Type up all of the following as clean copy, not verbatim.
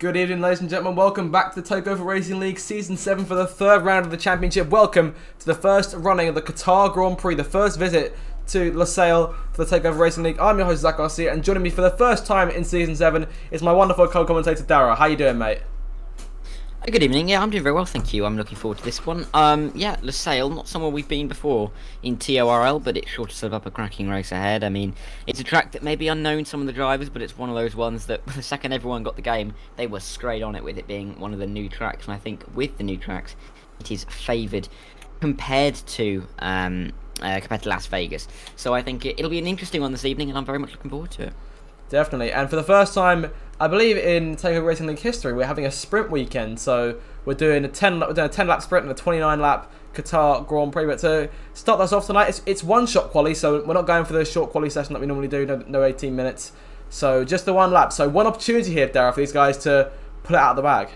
Good evening, ladies and gentlemen. Welcome back to the TakeOver Racing League Season 7 for the third round of the championship. Welcome to the first running of the Qatar Grand Prix, the first visit to Losail for the TakeOver Racing League. I'm your host, Zach Garcia, and joining me for the first time in Season 7 is my wonderful co-commentator, Dara. How you doing, mate? Good evening. Yeah, I'm doing very well, thank you. I'm looking forward to this one. Yeah, Losail, not somewhere we've been before in TORL, but it's sure to set up a cracking race ahead. I mean, it's a track that may be unknown to some of the drivers, but it's one of those ones that the second everyone got the game, they were straight on it with it being one of the new tracks. And I think with the new tracks, it is favoured compared to Las Vegas. So I think it'll be an interesting one this evening, and I'm very much looking forward to it. Definitely. And for the first time, I believe in TakeOver Racing League history, we're having a sprint weekend. So we're doing a 10-lap sprint and a 29-lap Qatar Grand Prix. But to start us off tonight, it's one-shot quali, so we're not going for the short quali session that we normally do, no 18 minutes. So just the one lap. So one opportunity here, Dara, for these guys to pull it out of the bag.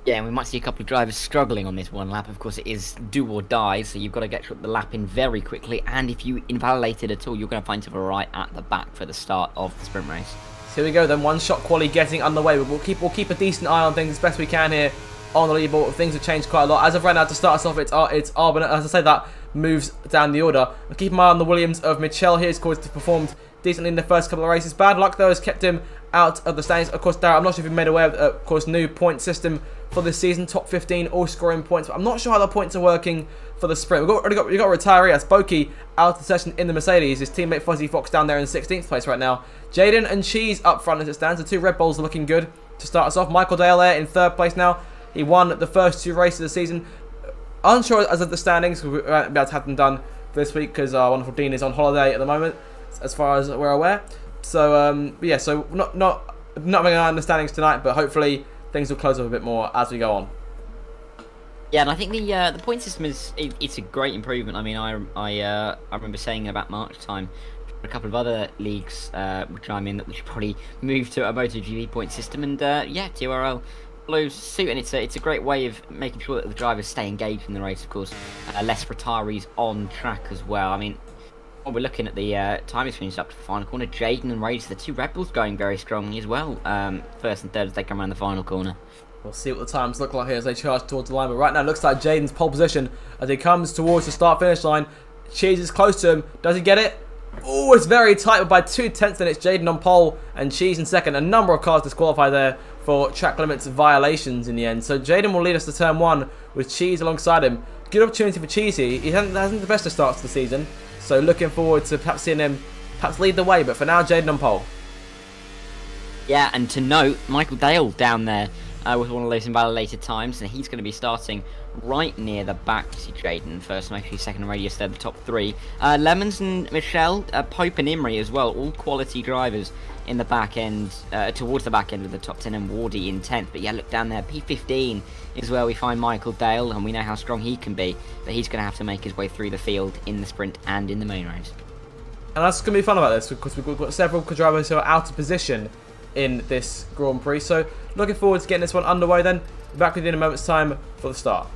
Yeah, and we might see a couple of drivers struggling on this one lap. Of course, it is do or die, so you've got to get the lap in very quickly. And if you invalidate it at all, you're going to find yourself right at the back for the start of the sprint race. So here we go then, one-shot quali getting underway. We'll keep a decent eye on things as best we can here on the leaderboard. Things have changed quite a lot. As of right now, to start us off, it's Arbon. As I say, that moves down the order. We'll keep an eye on the Williams of Michel here. He's performed decently in the first couple of races. Bad luck, though, has kept him out of the standings. Of course, Dara, I'm not sure if you've made aware of course, new point system for this season. Top 15, all scoring points. But I'm not sure how the points are working for the sprint. We've got a retiree. That's Boki out of the session in the Mercedes. His teammate Fuzzy Fox down there in 16th place right now. Jaden and Cheese up front as it stands. The two Red Bulls are looking good to start us off. Michael Dale there in 3rd place now. He won the first 2 races of the season. Unsure as of the standings. We won't be able to have them done for this week because our wonderful Dean is on holiday at the moment, as far as we're aware. So yeah, so not having an eye on the standings tonight, but hopefully things will close up a bit more as we go on. Yeah, and I think the point system it's a great improvement. I mean, I remember saying about March time, a couple of other leagues which I'm in, that we should probably move to a MotoGP point system, and yeah, TRL follows suit, and it's a great way of making sure that the drivers stay engaged in the race. Of course, less retirees on track as well. I mean, when we're looking at the time it's finished up to the final corner, Jaden and Rage, the two Red Bulls going very strongly as well. First and third as they come around the final corner. We'll see what the times look like here as they charge towards the line. But right now, it looks like Jaden's pole position as he comes towards the start-finish line. Cheese is close to him. Does he get it? Oh, it's very tight, but by 2/10, then it's Jaden on pole and Cheese in second. A number of cars disqualified there for track limits violations in the end. So Jaden will lead us to turn 1 with Cheese alongside him. Good opportunity for Cheesy. He hasn't the best of starts to the season, so looking forward to perhaps seeing him lead the way. But for now, Jaden on pole. Yeah, and to note, Michael Dale down there with one of those invalidated times, and he's going to be starting right near the back. See Jaden first, maybe second, and Radius there, the top 3. Lemons and Michelle, Pope and Imri as well, all quality drivers in the back end, towards the back end of the top 10, and Wardy in 10th. But yeah, look down there, P15 is where we find Michael Dale, and we know how strong he can be, but he's going to have to make his way through the field in the sprint and in the main race. And that's going to be fun about this, because we've got several drivers who are out of position in this Grand Prix. So looking forward to getting this one underway then. Back with you in a moment's time for the start.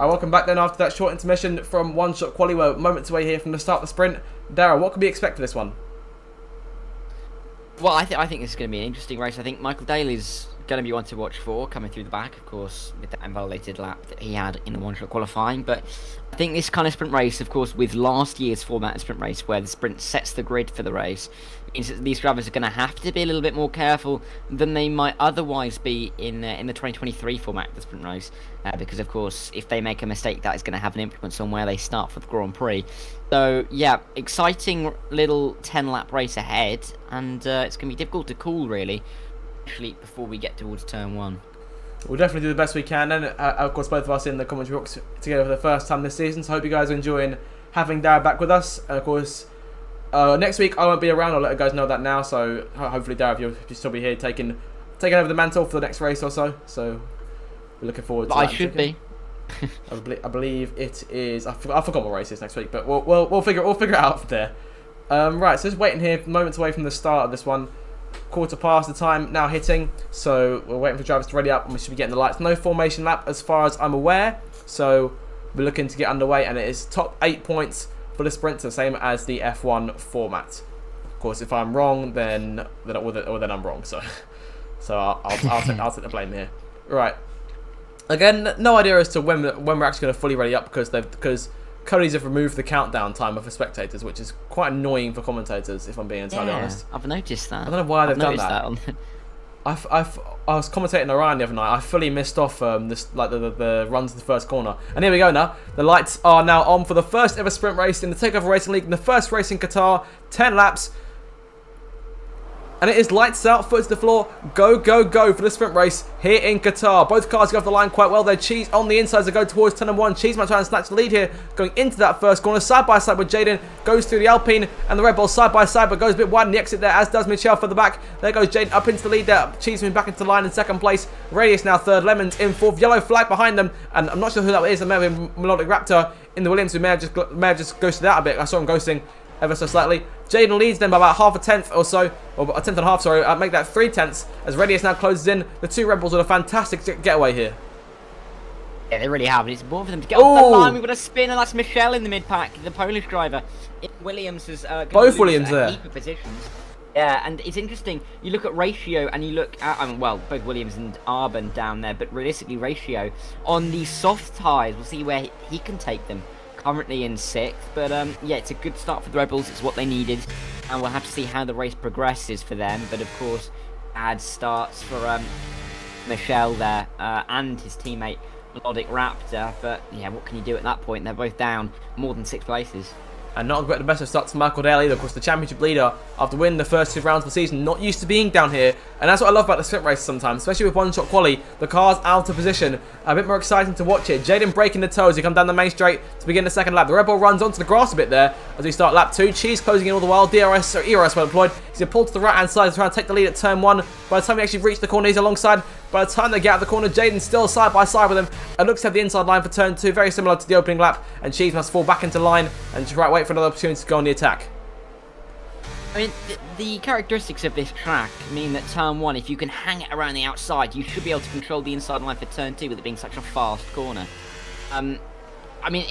Welcome back then after that short intermission from One Shot Quali. We're moments away here from the start of the sprint. Dara, what can we expect for this one? Well, I think this is going to be an interesting race. I think Michael Daly's going to be one to watch for, coming through the back, of course, with that invalidated lap that he had in the one-shot qualifying. But I think this kind of sprint race, of course, with last year's format of sprint race, where the sprint sets the grid for the race, means that these drivers are going to have to be a little bit more careful than they might otherwise be in the 2023 format of the sprint race. Because, of course, if they make a mistake, that is going to have an influence on where they start for the Grand Prix. So, yeah, exciting little 10-lap race ahead, and it's going to be difficult to call, really, especially before we get towards turn 1. We'll definitely do the best we can, and of course both of us in the commentary box together for the first time this season, so I hope you guys are enjoying having Dara back with us. And of course, next week I won't be around, I'll let you guys know that now, so hopefully Dara, you'll still be here taking over the mantle for the next race or so, we're looking forward to that. I should be. I believe it is. I forgot what race it is next week, but we'll figure it out from there. Right, so just waiting here, moments away from the start of this one. Quarter past the time now hitting, so we're waiting for drivers to ready up, and we should be getting the lights. No formation lap as far as I'm aware, so we're looking to get underway, and it is top 8 points for the sprint, the same as the F1 format. Of course, if I'm wrong, then I'm wrong. So I'll take the blame here. Right. Again, no idea as to when we're actually going to fully ready up, because Cody's have removed the countdown timer for spectators, which is quite annoying for commentators, if I'm being entirely honest. I've noticed that. I don't know why they've done that. I was commentating Orion the other night. I fully missed off the runs to the first corner. And here we go now. The lights are now on for the first ever sprint race in the TakeOver Racing League, in the first race in Qatar. 10 laps. And it is lights out, foot to the floor, go, go, go for the sprint race here in Qatar. Both cars go off the line quite well there. Cheese on the inside as they go towards turn 1. Cheese might try and snatch the lead here, going into that first corner, side by side with Jaden. Goes through the Alpine and the Red Bull side by side, but goes a bit wide in the exit there, as does Michelle for the back. There goes Jaden up into the lead there. Cheese moving back into the line in second place. Radius now third, Lemons in fourth. Yellow flag behind them, and I'm not sure who that is. It may have been Melodic Raptor in the Williams, who may have just ghosted out a bit. I saw him ghosting ever so slightly. Jaden leads them by about half a tenth or so, or a tenth and a half, sorry. Make that 3 tenths as Radius now closes in. The two Red Bulls with a fantastic getaway here. Yeah, they really have. It's more for them to get off the line. We've got a spin, and that's Michelle in the mid-pack, the Polish driver. Williams has both Williams there. Heap of positions. Yeah, and it's interesting. You look at Ratio, and you look at, well, both Williams and Arbon down there, but realistically, Ratio on the soft tyres, we'll see where he can take them. Currently in 6th, but yeah, it's a good start for the Rebels. It's what they needed, and we'll have to see how the race progresses for them. But of course, bad starts for Michelle there and his teammate Melodic Raptor. But yeah, what can you do at that point? They're both down more than 6 places. And not the best of starts to Michael Dale either. Of course, the championship leader, after winning the first 2 rounds of the season, not used to being down here. And that's what I love about the sprint race sometimes, especially with one-shot quali. The car's out of position. A bit more exciting to watch here. Jaden breaking the toes. He come down the main straight to begin the second lap. The Red Bull runs onto the grass a bit there as we start lap 2. Cheese closing in all the while. ERS well deployed. He's going to pull to the right-hand side to try and take the lead at turn 1. By the time we actually reach the corner, he's alongside. By the time they get out of the corner, Jaden's still side by side with him and looks to have the inside line for turn 2, very similar to the opening lap. And Cheese must fall back into line and just wait for another opportunity to go on the attack. I mean, the characteristics of this track mean that turn 1, if you can hang it around the outside, you should be able to control the inside line for turn 2 with it being such a fast corner. I mean,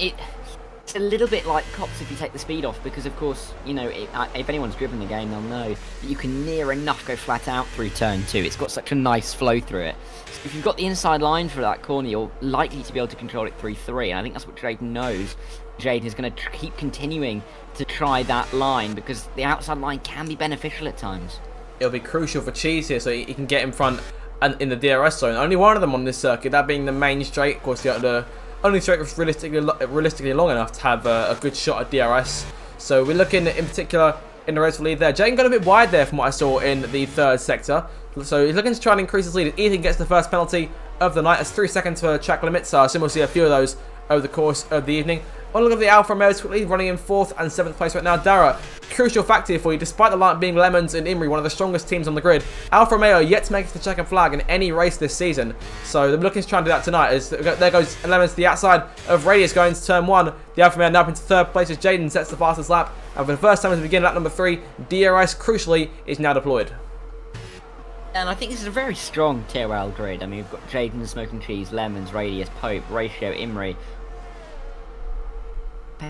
it's a little bit like Cops if you take the speed off, because of course, you know, if anyone's driven the game, they'll know that you can near enough go flat out through turn 2. It's got such a nice flow through it. So if you've got the inside line for that corner, you're likely to be able to control it through 3, and I think that's what Jaden knows. Jaden is going to keep continuing to try that line, because the outside line can be beneficial at times. It'll be crucial for Cheese here, so he can get in front and in the DRS zone. Only one of them on this circuit, that being the main straight. Of course, the only straight was realistically long enough to have a good shot at DRS. So we're looking in particular in the race for lead there. Jaden got a bit wide there from what I saw in the 3rd sector. So he's looking to try and increase his lead. If Ethan gets the first penalty of the night, it's 3 seconds for track limits. So I assume we'll see a few of those over the course of the evening. On look at the Alfa Romeos quickly, running in 4th and 7th place right now. Dara, crucial factor here for you, despite the line being Lemons and Imri, one of the strongest teams on the grid. Alfa Romeo yet to make it to the checkered flag in any race this season. So they're looking to try and do that tonight. There goes Lemons to the outside of Radius going to turn 1. The Alfa Romeo now up into 3rd place as Jaden sets the fastest lap. And for the first time as we begin lap number 3, DRS crucially is now deployed. And I think this is a very strong TRL grid. I mean, we've got Jaden, Smoking Cheese, Lemons, Radius, Pope, Ratio, Imri,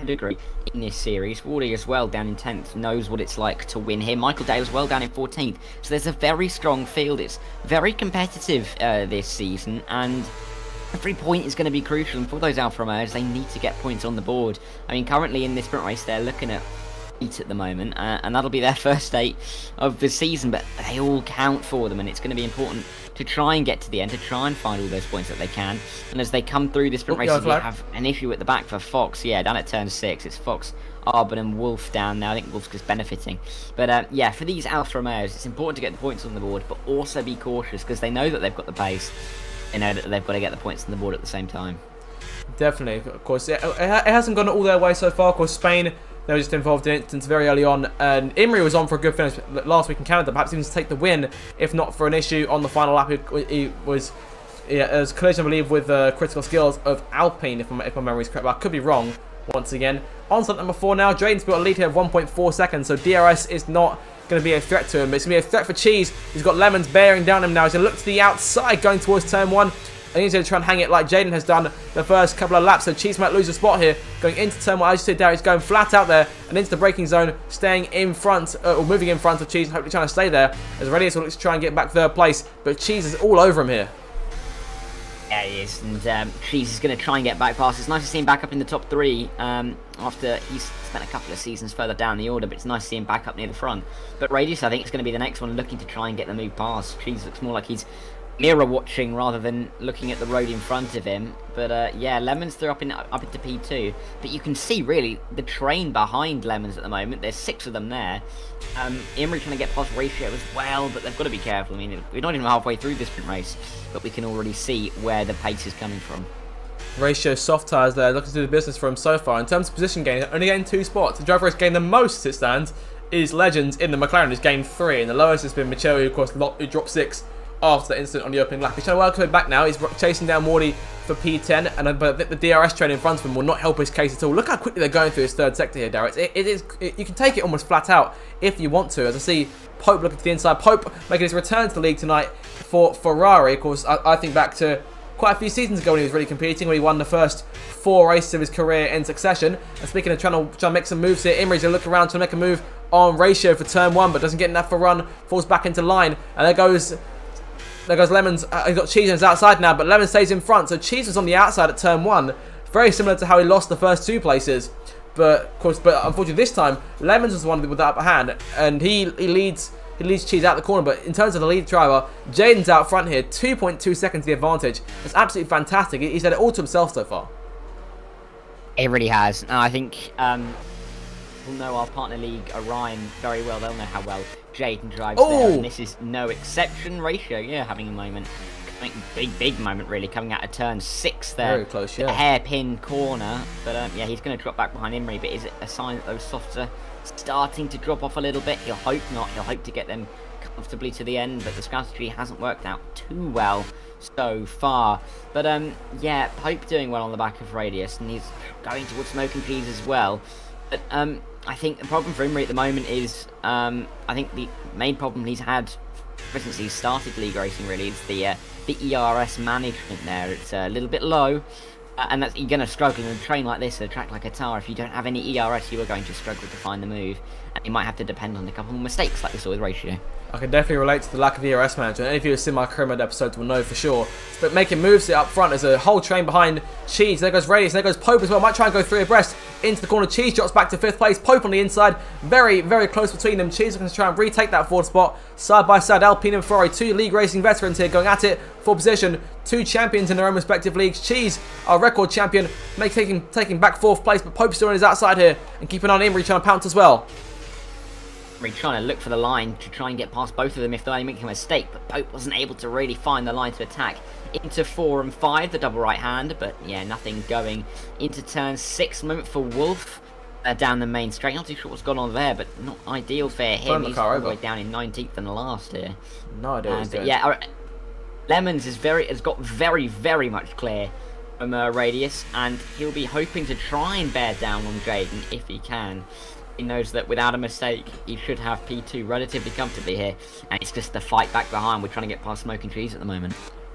pedigree in this series. Wardy as well down in 10th knows what it's like to win here. Michael Dale as well down in 14th. So there's a very strong field. It's very competitive this season, and every point is going to be crucial. And for those Alfa Romeos, they need to get points on the board. I mean, currently in this sprint race, they're looking at 8 at the moment, and that'll be their first 8 of the season, but they all count for them, and it's going to be important to try and get to the end, to try and find all those points that they can. And as they come through this sprint race, we have an issue at the back for Fox. Yeah, down at turn 6, it's Fox, Arbon and Wolf down there. I think Wolf's just benefiting. But yeah, for these Alfa Romeos, it's important to get the points on the board, but also be cautious, because they know that they've got the pace. They know that they've got to get the points on the board at the same time. Definitely, of course. It hasn't gone all their way so far. Of course, Spain, they were just involved in instance very early on, and Imri was on for a good finish last week in Canada, perhaps even to take the win, if not for an issue on the final lap. It was collision, I believe, with critical skills of Alpine, if my memory is correct, but I could be wrong once again. On to number 4 now. Drayton's built a lead here of 1.4 seconds, so DRS is not going to be a threat to him, but it's going to be a threat for Cheese. He's got Lemons bearing down him now. He's going to look to the outside, going towards turn 1. And he's going to try and hang it like Jaden has done the first couple of laps. So Cheese might lose a spot here. Going into turn 1. As you see, Derek's going flat out there and into the braking zone, staying in front, or moving in front of Cheese, and hopefully trying to stay there. As Radius looks to try and get back 3rd place. But Cheese is all over him here. Yeah, he is. And Cheese is going to try and get back past. It's nice to see him back up in the top 3 after he's spent a couple of seasons further down the order. But it's nice to see him back up near the front. But Radius, I think, is going to be the next one looking to try and get the move past. Cheese looks more like he's mirror watching rather than looking at the road in front of him. But yeah, Lemons through up into P2, but you can see really the train behind Lemons at the moment. There's 6 of them there. Imri trying to get past Ratio as well, but they've got to be careful. I mean, we're not even halfway through this sprint race, but we can already see where the pace is coming from. Ratio soft tyres there, looking to do the business for him so far. In terms of position gain, only gained 2 spots. The driver has gained the most as it stands is Legends in the McLaren, who's gained 3, and the lowest has been Michele, who of course who dropped 6 after that incident on the opening lap. He's trying to welcome him back now. He's chasing down Wardy for P10, and but the DRS train in front of him will not help his case at all. Look how quickly they're going through his 3rd sector here, Darrett. You can take it almost flat out if you want to. As I see Pope looking to the inside. Pope making his return to the league tonight for Ferrari. Of course, I think back to quite a few seasons ago when he was really competing, when he won the first 4 races of his career in succession. And speaking of trying to make some moves here, Imri's going to look around to make a move on Ratio for turn 1, but doesn't get enough for a run, falls back into line, and there goes Lemons. He's got Cheese on his outside now, but Lemons stays in front. So Cheese was on the outside at turn 1. Very similar to how he lost the first 2 places. But of course, unfortunately this time, Lemons was the one with the upper hand, and he leads Cheese out the corner. But in terms of the lead driver, Jaden's out front here, 2.2 seconds the advantage. That's absolutely fantastic. He's had it all to himself so far. It really has. And I think we'll know our partner league, Orion, very well. They'll know how well Jaden drives there, and this is no exception. Ratio, yeah, having a moment. Big moment, really, coming out of turn 6 there. Very close, yeah. A hairpin corner, but yeah, he's going to drop back behind Imri, but is it a sign that those softs are starting to drop off a little bit? He'll hope not. He'll hope to get them comfortably to the end, but the strategy hasn't worked out too well so far. But yeah, Pope doing well on the back of Radius, and he's going towards Smoking Cheese as well. But I think the problem for Imri at the moment is, I think the main problem he's had ever since he started league racing really is the ERS management there. It's a little bit low, and you're going to struggle in a train like this, a track like Qatar. If you don't have any ERS, you are going to struggle to find the move, and you might have to depend on a couple more mistakes like we saw with Ratio. I can definitely relate to the lack of ERS management. Any of you who have seen my career mode episodes will know for sure. But making moves up front, there's a whole train behind Cheese. There goes Radius, there goes Pope as well. Might try and go 3 abreast into the corner. Cheese drops back to 5th place. Pope on the inside. Very, very close between them. Cheese looking to try and retake that 4th spot. Side by side, Alpine and Ferrari. 2 league racing veterans here going at it for position. 2 champions in their own respective leagues. Cheese, our record champion, taking back 4th place. But Pope still on his outside here. And keeping on Imri trying to pounce as well. Trying to look for the line to try and get past both of them if they make a mistake, but Pope wasn't able to really find the line to attack into 4 and 5, the double right hand. But yeah, nothing going into turn 6. Moment for Wolf down the main straight. Not too sure what's gone on there, but not ideal for him. He's all the way down in 19th and last here. No idea. But yeah, Lemons has got very, very much clear from Radius, and he'll be hoping to try and bear down on Jaden if he can. He knows that without a mistake, he should have P2 relatively comfortably here. And it's just the fight back behind. We're trying to get past Smoking Cheese at the moment.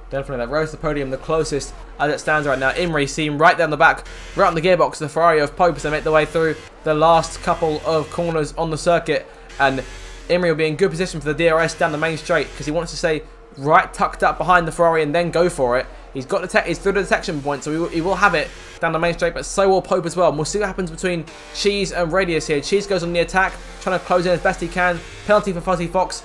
Definitely, that rows the podium the closest as it stands right now. Imri seen right down the back, right on the gearbox, the Ferrari of Pope as they make their way through the last couple of corners on the circuit. And Imri will be in good position for the DRS down the main straight because he wants to stay right tucked up behind the Ferrari and then go for it. He's got he's through the detection point, so he will have it down the main straight, but so will Pope as well. And we'll see what happens between Cheese and Radius here. Cheese goes on the attack, trying to close in as best he can. Penalty for Fuzzy Fox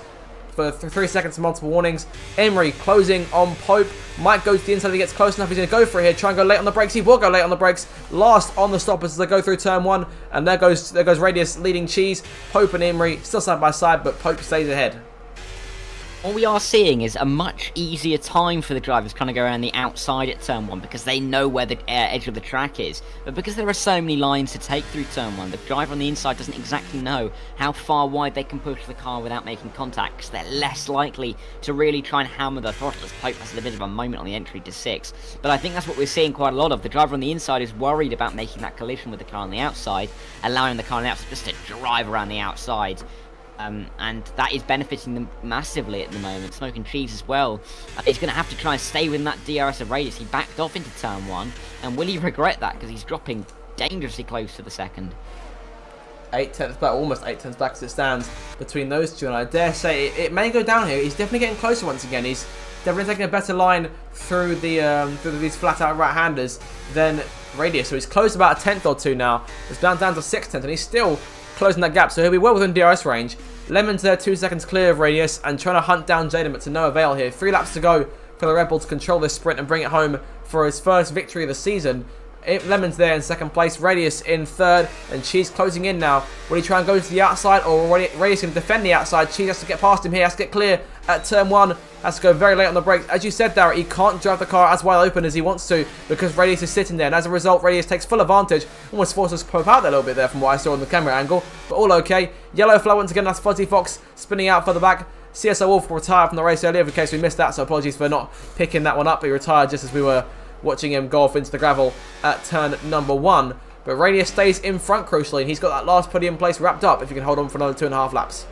for 3 seconds, multiple warnings. Emery closing on Pope. Might go to the inside if he gets close enough. He's going to go for it here. Try and go late on the brakes. He will go late on the brakes. Last on the stoppers as they go through turn 1. And there goes Radius leading Cheese. Pope and Emery still side by side, but Pope stays ahead. What we are seeing is a much easier time for the drivers trying to go around the outside at turn 1 because they know where the edge of the track is. But because there are so many lines to take through turn 1, the driver on the inside doesn't exactly know how far wide they can push the car without making contact, because they're less likely to really try and hammer the throttle, as Pope has a bit of a moment on the entry to 6. But I think that's what we're seeing quite a lot of. The driver on the inside is worried about making that collision with the car on the outside, allowing the car on the outside just to drive around the outside. And that is benefiting them massively at the moment. Smoke and Cheese as well. He's going to have to try and stay within that DRS of Radius. He backed off into turn 1, and will he regret that? Because he's dropping dangerously close to the second. 8 tenths back, almost 8 tenths back as it stands between those two, and I dare say it may go down here. He's definitely getting closer once again. He's definitely taking a better line through these flat-out right-handers than Radius. So he's closed about a tenth or two now. It's down to 6 tenths, and he's still closing that gap. So he'll be well within DRS range. Lemon's there 2 seconds clear of Radius and trying to hunt down Jaden, but to no avail here. 3 laps to go for the Red Bull to control this sprint and bring it home for his first victory of the season. Lemon's there in second place, Radius in third, and Cheese closing in now. Will he try and go to the outside, or Radius can defend the outside? Cheese has to get past him here, has to get clear at turn 1, has to go very late on the brakes. As you said, Darrett, he can't drive the car as wide open as he wants to because Radius is sitting there, and as a result, Radius takes full advantage. Almost forces Pope out there a little bit there from what I saw on the camera angle, but all okay. Yellow flag once again, that's Fuzzy Fox spinning out further back. CSO Wolf retired from the race earlier, in case we missed that, so apologies for not picking that one up. He retired just as we were watching him go off into the gravel at turn number 1. But Radius stays in front crucially, and he's got that last podium place wrapped up if he can hold on for another 2.5 laps.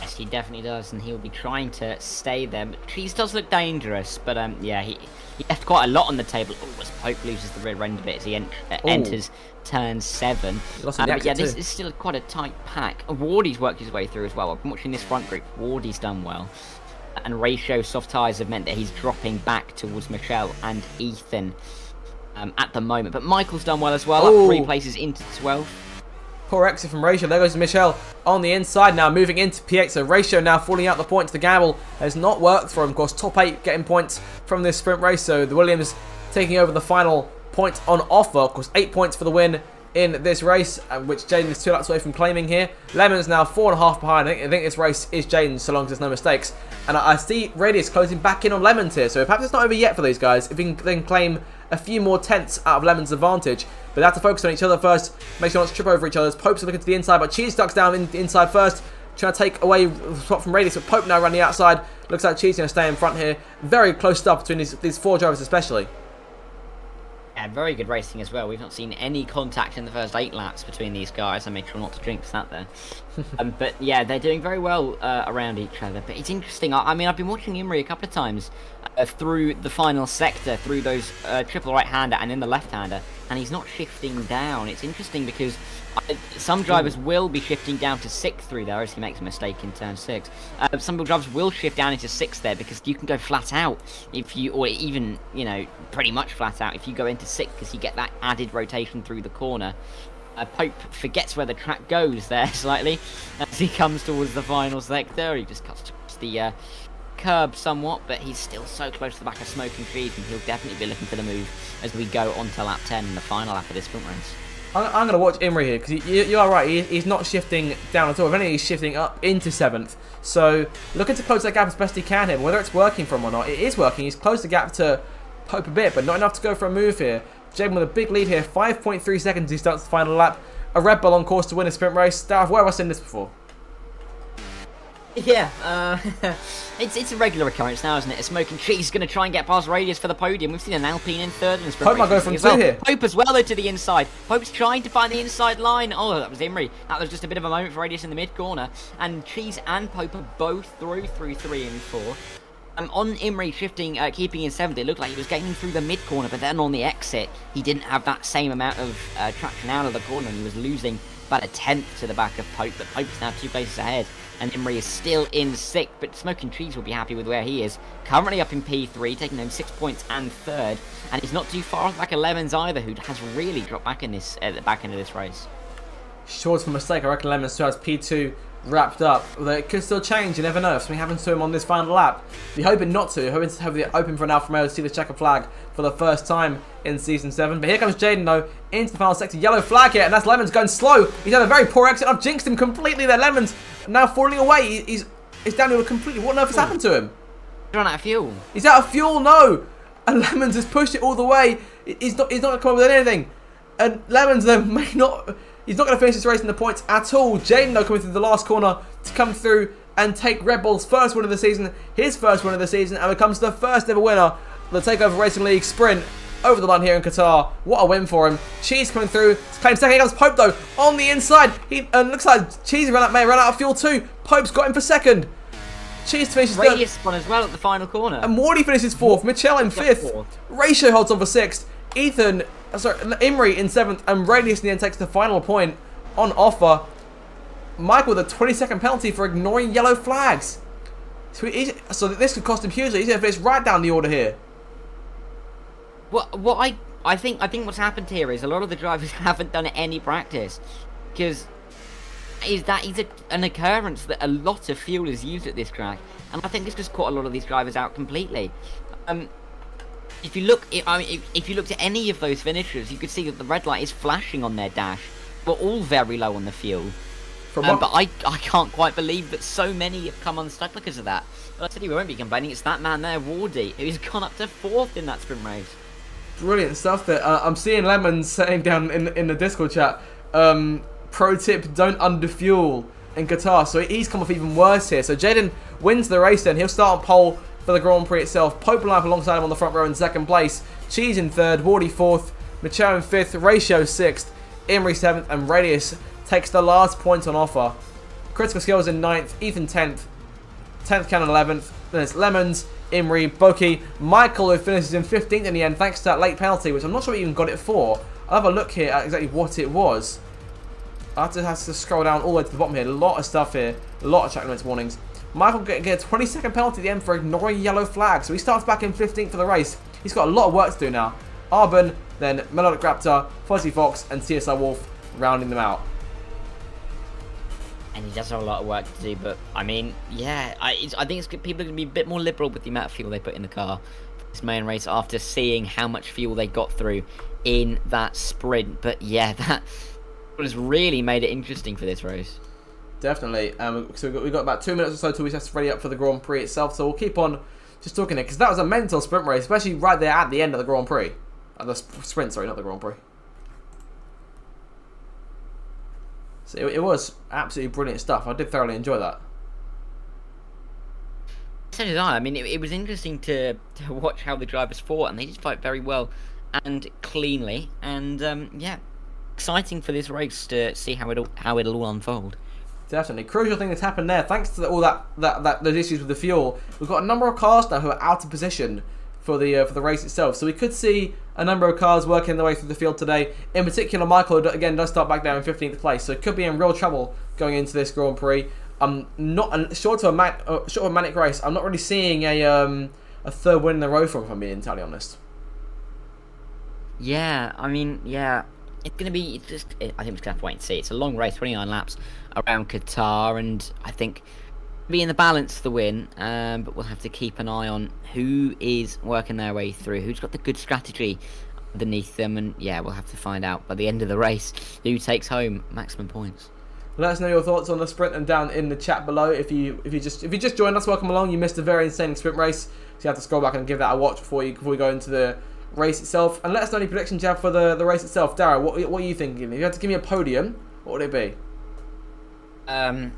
Yes, he definitely does, and he'll be trying to stay there. But Cheese does look dangerous, but yeah, he left quite a lot on the table. Oh, as Pope loses the rear end a bit as he enters turn 7. But yeah, this is still quite a tight pack. Wardy's worked his way through as well. I've been watching this front group. Wardy's done well. And ratio soft tyres have meant that he's dropping back towards Michelle and Ethan at the moment. But Michael's done well as well, up 3 places into 12. Poor exit from Ratio. There goes Michelle on the inside now, moving into P8. So Ratio now falling out the points. The gamble has not worked for him. Of course, top 8 getting points from this sprint race. So the Williams taking over the final point on offer. Of course, 8 points for the win in this race, which Jaden is 2 laps away from claiming here. Lemon's now 4.5 behind. I think this race is Jaden's, so long as there's no mistakes. And I see Radius closing back in on Lemon's here, so perhaps it's not over yet for these guys. If we can then claim a few more tenths out of Lemon's advantage. But they have to focus on each other first, make sure not to trip over each other. Pope's looking to the inside, but Cheese ducks down in the inside first, trying to take away the spot from Radius. But Pope now running the outside. Looks like Cheese going to stay in front here. Very close stuff between these 4 drivers especially. Yeah, very good racing as well. We've not seen any contact in the first 8 laps between these guys. I make sure not to jinx that there. But yeah, they're doing very well around each other. But it's interesting. I mean, I've been watching Imri a couple of times through the final sector, through those triple right-hander and in the left-hander, and he's not shifting down. It's interesting because some drivers will be shifting down to 6th through there as he makes a mistake in turn 6. Some drivers will shift down into 6th there because you can go flat out if you, or even, you know, pretty much flat out if you go into 6th because you get that added rotation through the corner. Pope forgets where the track goes there slightly as he comes towards the final sector. He just cuts towards the curb somewhat, but he's still so close to the back of Smoke and Cheese, and he'll definitely be looking for the move as we go on to lap 10 in the final lap of this sprint race. I'm going to watch Imri here, because you are right, he's not shifting down at all. If anything, he's shifting up into 7th. So, looking to close that gap as best he can here. But whether it's working for him or not, it is working. He's closed the gap to Pope a bit, but not enough to go for a move here. Jaden with a big lead here, 5.3 seconds he starts the final lap. A Red Bull on course to win a sprint race. Darth, where have I seen this before? Yeah, it's a regular occurrence now, isn't it? A Smoke and Cheese is going to try and get past Radius for the podium. We've seen an Alpine in 3rd in the sprint Pope might go from 2 here. Pope as well, though, to the inside. Pope's trying to find the inside line. Oh, that was Imri. That was just a bit of a moment for Radius in the mid-corner. And Cheese and Pope are both through 3 and 4. On Imri shifting, keeping in 7th, it looked like he was gaining through the mid corner, but then on the exit, he didn't have that same amount of traction out of the corner, and he was losing about a 10th to the back of Pope, but Pope is now 2 places ahead, and Imri is still in 6th, but Smoking Cheese will be happy with where he is. Currently up in P3, taking home 6 points and 3rd, and he's not too far off back of Lemons either, who has really dropped back in this at the back end of this race. Short of a mistake, I reckon Lemons still has P2 wrapped up. Although it could still change, you never know. If something happens to him on this final lap. We're hoping not to. Hoping open for an Alfa Romeo to see the checker flag for the first time in Season 7. But here comes Jaden, though, into the final sector. Yellow flag here, and that's Lemons going slow. He's had a very poor exit. I've jinxed him completely there. Lemons now falling away. He's downhill completely. What on earth has happened to him? He's run out of fuel. He's out of fuel, no! And Lemons has pushed it all the way. He's not going to come up with anything. And Lemons, then, may not... He's not going to finish this race in the points at all. Jaden, though, coming through the last corner to come through and take Red Bull's first win of the season, his first win of the season, and becomes the first ever winner of the TakeOver Racing League sprint over the line here in Qatar. What a win for him. Cheese coming through to claim second. Here comes Pope, though, on the inside. Looks like Cheese may run out of fuel too. Pope's got him for second. Cheese finishes third. Radius spun as well at the final corner. And Morty finishes fourth. Michelle in fifth. Ratio holds on for sixth. Imri in 7th, and Radius in the end takes the final point on offer. Michael with a 20-second penalty for ignoring yellow flags. So this could cost him hugely. He's going to finish right down the order here. I think what's happened here is a lot of the drivers haven't done any practice, because an occurrence that a lot of fuel is used at this track, and I think this just caught a lot of these drivers out completely. If you looked at any of those finishers, you could see that the red light is flashing on their dash. We're all very low on the fuel. But I can't quite believe that so many have come unstuck because of that. But I tell you, we won't be complaining. It's that man there, Wardy, who's gone up to 4th in that sprint race. Brilliant stuff there. I'm seeing Lemons saying down in the Discord chat, pro tip, don't underfuel in Qatar. So he's come off even worse here. So Jaden wins the race then. He'll start on pole for the Grand Prix itself. Pope line up alongside him on the front row in 2nd place. Cheese in 3rd, Wardy 4th, Macho in 5th, Ratio 6th, Imri 7th, and Radius takes the last point on offer. Critical Skills in 9th, Ethan 10th, 10th Cannon 11th, then it's Lemons, Imri, Boki, Michael, who finishes in 15th in the end thanks to that late penalty, which I'm not sure he even got it for. I'll have a look here at exactly what it was. I have to scroll down all the way to the bottom here. A lot of stuff here, a lot of track limits warnings. Michael get a 20-second penalty at the end for ignoring yellow flag, so he starts back in 15th for the race. He's got a lot of work to do now. Arbon, then Melodic Raptor, Fuzzy Fox, and CSI Wolf rounding them out. And he does have a lot of work to do, but I mean, yeah, I think people are going to be a bit more liberal with the amount of fuel they put in the car for this main race after seeing how much fuel they got through in that sprint. But yeah, that has really made it interesting for this race. Definitely. So we've got about 2 minutes or so till we have to ready up for the Grand Prix itself. So we'll keep on just talking it, because that was a mental sprint race, especially right there at the end of the Grand Prix. The sprint, sorry, not the Grand Prix. So it was absolutely brilliant stuff. I did thoroughly enjoy that. So did I. I mean, it was interesting to watch how the drivers fought, and they did fight very well and cleanly. And yeah, exciting for this race to see how it'll all unfold. Definitely. Crucial thing that's happened there, thanks to all those issues with the fuel. We've got a number of cars now who are out of position for the race itself. So we could see a number of cars working their way through the field today. In particular, Michael, again, does start back down in 15th place. So could be in real trouble going into this Grand Prix. Short of a manic race, I'm not really seeing a third win in a row from, if I'm being entirely honest. Yeah, I mean, yeah. It's going to be, I think we're just going to have to wait and see. It's a long race, 29 laps around Qatar, and I think be in the balance to win, but we'll have to keep an eye on who is working their way through, who's got the good strategy underneath them, and yeah, we'll have to find out by the end of the race who takes home maximum points. Let us know your thoughts on the sprint and down in the chat below. If you just joined us, welcome along. You missed a very insane sprint race, so you have to scroll back and give that a watch before we go into the race itself. And let us know any predictions you have for the race itself. Dara, what are you thinking? If you had to give me a podium, what would it be? I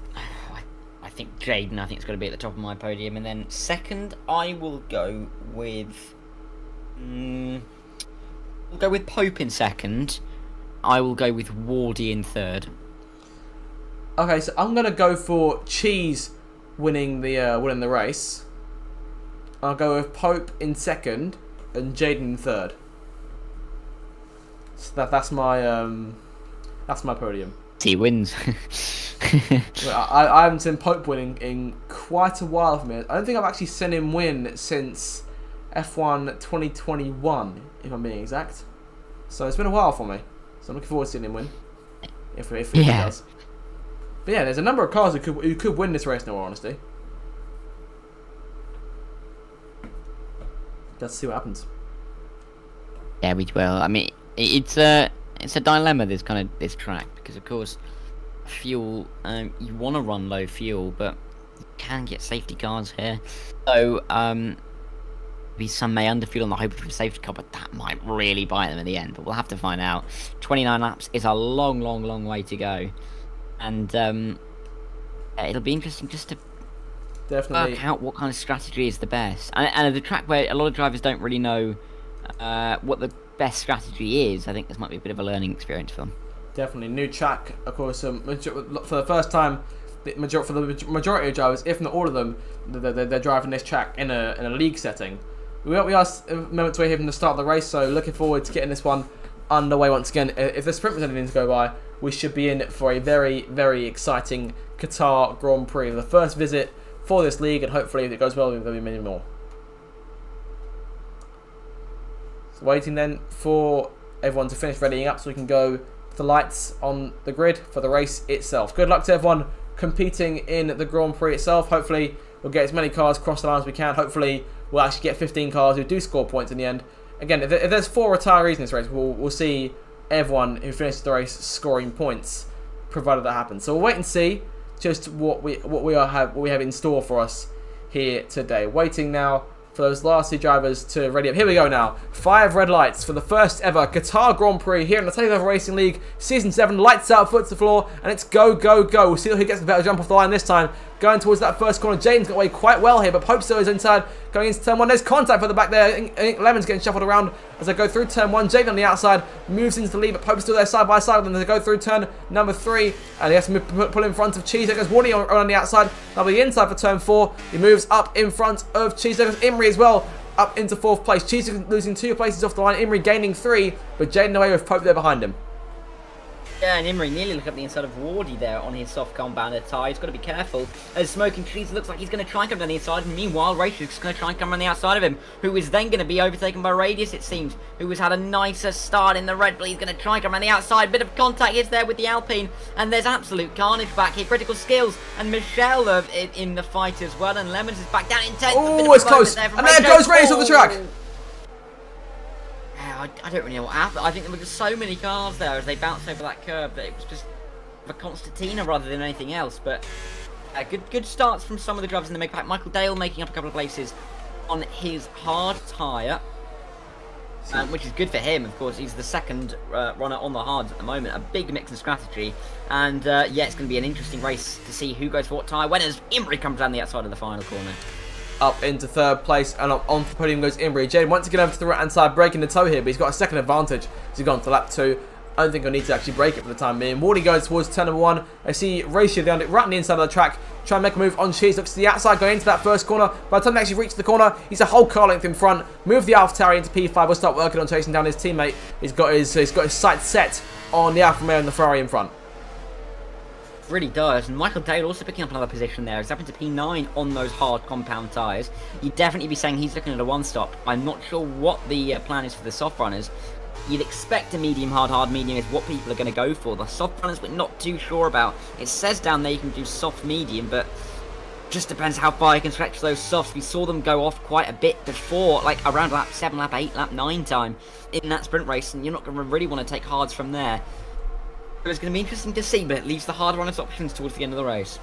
think Jaden, I think it's going to be at the top of my podium, and then second I will go with we'll go with Pope in second. I will go with Wardy in third. Okay, so I'm gonna go for Cheese winning the race. I'll go with Pope in second and Jaden in third. So that's my podium. He wins. I haven't seen Pope winning in quite a while for me. I don't think I've actually seen him win since F1 2021, if I'm being exact. So it's been a while for me. So I'm looking forward to seeing him win. If he does. But yeah, there's a number of cars who could win this race in all honesty. Let's see what happens. Yeah, we will. I mean, it's a dilemma. This track, because of course, fuel. You want to run low fuel, but you can get safety cars here. So maybe some may underfuel on the hope of a safety car, but that might really bite them in the end. But we'll have to find out. 29 laps is a long way to go, and it'll be interesting just to work out what kind of strategy is the best. And the track where a lot of drivers don't really know what the best strategy is, I think this might be a bit of a learning experience for them. Definitely new track, of course. For the first time, for the majority of drivers, if not all of them, they're driving this track in a league setting. We are a moment away from the start of the race, so looking forward to getting this one underway once again. If the sprint was anything to go by, we should be in for a very exciting Qatar Grand Prix, the first visit for this league, and hopefully if it goes well, there'll be many more. So waiting then for everyone to finish readying up so we can go to the lights on the grid for the race itself. Good luck to everyone competing in the Grand Prix itself. Hopefully we'll get as many cars across the line as we can. Hopefully we'll actually get 15 cars who do score points in the end. Again, if there's 4 retirees in this race, we'll see everyone who finishes the race scoring points, provided that happens. So we'll wait and see just what we have in store for us here today. Waiting now for those last 2 drivers to ready up. Here we go now. 5 red lights for the first ever Qatar Grand Prix here in the TakeOver Racing League Season 7. Lights out, foot to the floor, and it's go. We'll see who gets the better jump off the line this time. Going towards that first corner. Jaden's got away quite well here, but Pope still is inside. Going into turn 1. There's contact for the back there. I think Lemon's getting shuffled around as they go through turn 1. Jaden on the outside moves into the lead, but Pope's still there side by side with them as they go through turn number 3. And he has to pull in front of Cheese. There goes Warney on the outside. Now the inside for turn 4. He moves up in front of Cheese. There goes Imri as well, up into 4th place. Cheese losing 2 places off the line. Imri gaining 3, but Jaden away with Pope there behind him. Yeah, and Imri nearly looked up the inside of Wardy there on his soft compounder tyre. He's got to be careful. As Smoking Cheese looks like he's going to try and come down the inside. And meanwhile, Rachel's going to try and come around the outside of him, who is then going to be overtaken by Radius, it seems, who has had a nicer start in the Red Bull. He's going to try and come around the outside. Bit of contact is there with the Alpine. And there's absolute carnage back here. Critical Skills and Michelle in the fight as well. And Lemons is back down in 10th. Oh, it's close. And there goes Radius on the track. I don't really know what happened. I think there were just so many cars there as they bounced over that curve that it was just a concertina rather than anything else. But good starts from some of the drivers in the make-pack. Michael Dale making up a couple of places on his hard tyre, which is good for him. Of course, he's the second runner on the hards at the moment. A big mix and strategy. And yeah, it's going to be an interesting race to see who goes for what tyre. When as Imri comes down the outside of the final corner. Up into 3rd place, and on the podium goes Imri. Jaden wants to get over to the right hand side, breaking the toe here, but he's got a second advantage as he's gone to lap 2. I don't think he'll need to actually break it for the time being. Wardy goes towards turn number 1. I see Ratio right on the inside of the track, trying to make a move on Cheese. Looks to the outside, going into that first corner. By the time they actually reach the corner, he's a whole car length in front. Move the AlphaTauri into P5. We'll start working on chasing down his teammate. He's got his sights set on the Alfa Romeo and the Ferrari in front. Really does, and Michael Dale also picking up another position there. He's up into P9 on those hard compound tyres. You'd definitely be saying he's looking at a 1-stop. I'm not sure what the plan is for the soft runners. You'd expect a medium, hard, medium is what people are going to go for. The soft runners we're not too sure about. It says down there you can do soft, medium, but just depends how far you can stretch those softs. We saw them go off quite a bit before, like around lap 7, lap 8, lap 9 time in that sprint race, and you're not going to really want to take hards from there. So it's going to be interesting to see, but it leaves the hard runners options towards the end of the race.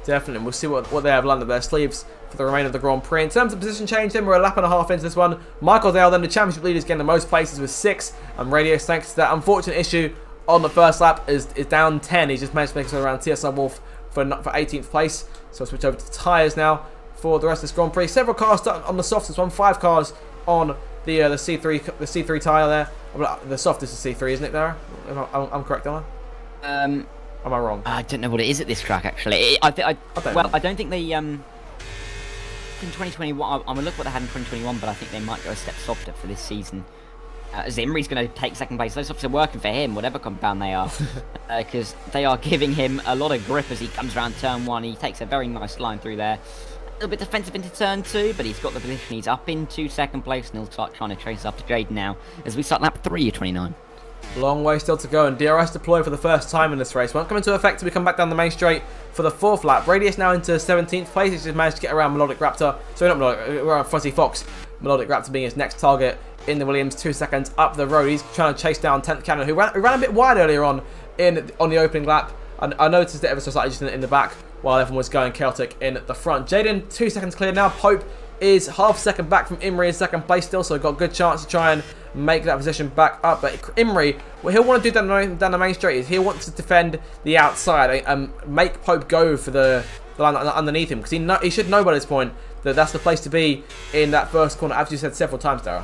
Definitely, we'll see what they have landed up their sleeves for the remainder of the Grand Prix. In terms of position change, then we're a lap and a half into this one. Michael Dale, then the championship leader, is getting the most places with 6, and Radius, thanks to that unfortunate issue on the first lap, is down 10. He's just managed to make it around TSI Wolf for 18th place. So I'll switch over to tyres now for the rest of this Grand Prix. Several cars starting on the softest one, 5 cars on the C3 tyre there. The softest is C3, isn't it, Dara? I'm correct, am I? Am I wrong? I don't know what it is at this track actually. I don't think they in 2021. I'm gonna look what they had in 2021, but I think they might go a step softer for this season. Zimri's going to take second place. Those softs are working for him, whatever compound they are, because they are giving him a lot of grip as he comes around turn 1. He takes a very nice line through there. A little bit defensive into turn 2, but he's got the position. He's up into second place, and he'll start trying to chase after Jade now as we start lap 3 of 29. Long way still to go, and DRS deployed for the first time in this race. Won't come into effect until we come back down the main straight for the 4th lap. Radius now into 17th place. He's just managed to get around Melodic Raptor. Sorry, not Melodic, around Fuzzy Fox. Melodic Raptor being his next target in the Williams. 2 seconds up the road. He's trying to chase down 10th Cannon, who ran a bit wide earlier on the opening lap. And I noticed it ever so slightly just in the back while everyone was going chaotic in the front. Jaden, 2 seconds clear now. Pope is half a second back from Imri in second place still, so got a good chance to try and make that position back up. But Imri, what he'll want to do down the main straight is he'll want to defend the outside and make Pope go for the line underneath him, because he should know by this point that that's the place to be in that first corner, as you said several times, Dara.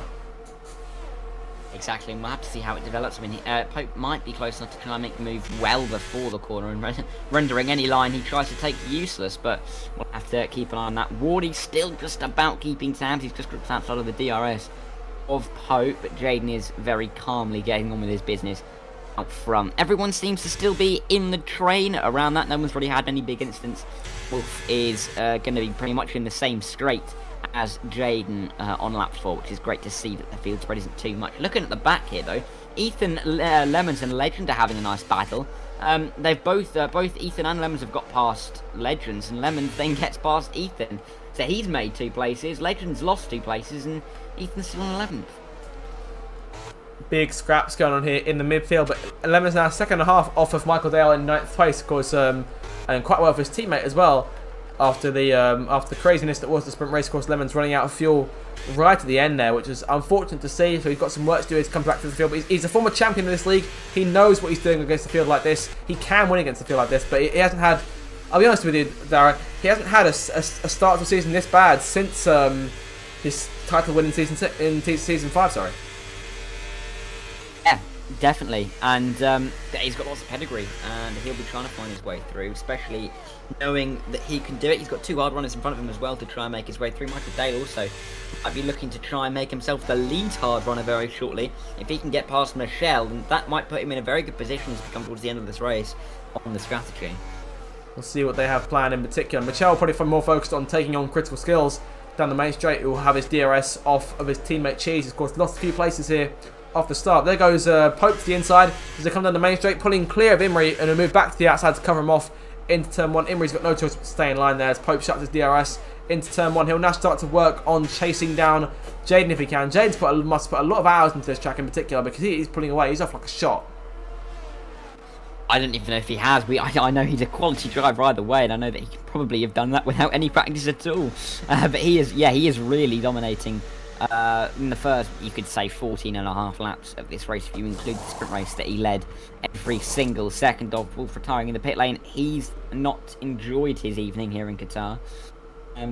Exactly, and we'll have to see how it develops. I mean, Pope might be close enough to try and make the move well before the corner, and rendering any line he tries to take useless, but we'll have to keep an eye on that. Wardy's still just about keeping tabs. He's just outside of the DRS of Pope, but Jaden is very calmly getting on with his business out front. Everyone seems to still be in the train around that. No one's really had any big incidents. Wolf is going to be pretty much in the same straight as Jaden on lap 4, which is great to see that the field spread isn't too much. Looking at the back here, though, Ethan, Lemons and Legend are having a nice battle. They've both Ethan and Lemons have got past Legends, and Lemons then gets past Ethan. So he's made 2 places, Legends lost 2 places, and Ethan's still on 11th. Big scraps going on here in the midfield, but Lemons now second and a half off of Michael Dale in 9th place, of course, and quite well for his teammate as well. After the craziness that was the sprint race, of course, Lemons running out of fuel right at the end there, which is unfortunate to see. So he's got some work to do to come back to the field. But he's a former champion in this league. He knows what he's doing against a field like this. He can win against a field like this, but he hasn't had. I'll be honest with you, Dara. He hasn't had a start to the season this bad since his title win in season 5. Sorry. Yeah, definitely, and he's got lots of pedigree, and he'll be trying to find his way through, especially knowing that he can do it. He's got 2 hard runners in front of him as well to try and make his way through. Michael Dale also might be looking to try and make himself the lead hard runner very shortly. If he can get past Michelle, then that might put him in a very good position as we come towards the end of this race on the strategy. We'll see what they have planned in particular. Michelle probably more focused on taking on critical skills down the main straight. He will have his DRS off of his teammate Cheese. Of course, lost a few places here off the start. There goes Pope to the inside as they come down the main straight, pulling clear of Imri, and he'll move back to the outside to cover him off into turn 1. Imri's got no choice but to stay in line there as Pope shuts his DRS into turn 1. He'll now start to work on chasing down Jaden if he can. Jaden's must put a lot of hours into this track in particular, because he's pulling away. He's off like a shot. I don't even know if he has. I know he's a quality driver either way, and I know that he could probably have done that without any practice at all. But he is really dominating in the first, you could say, 14 and a half laps of this race, if you include the sprint race that he led every single second of. Wolf retiring in the pit lane. He's not enjoyed his evening here in Qatar.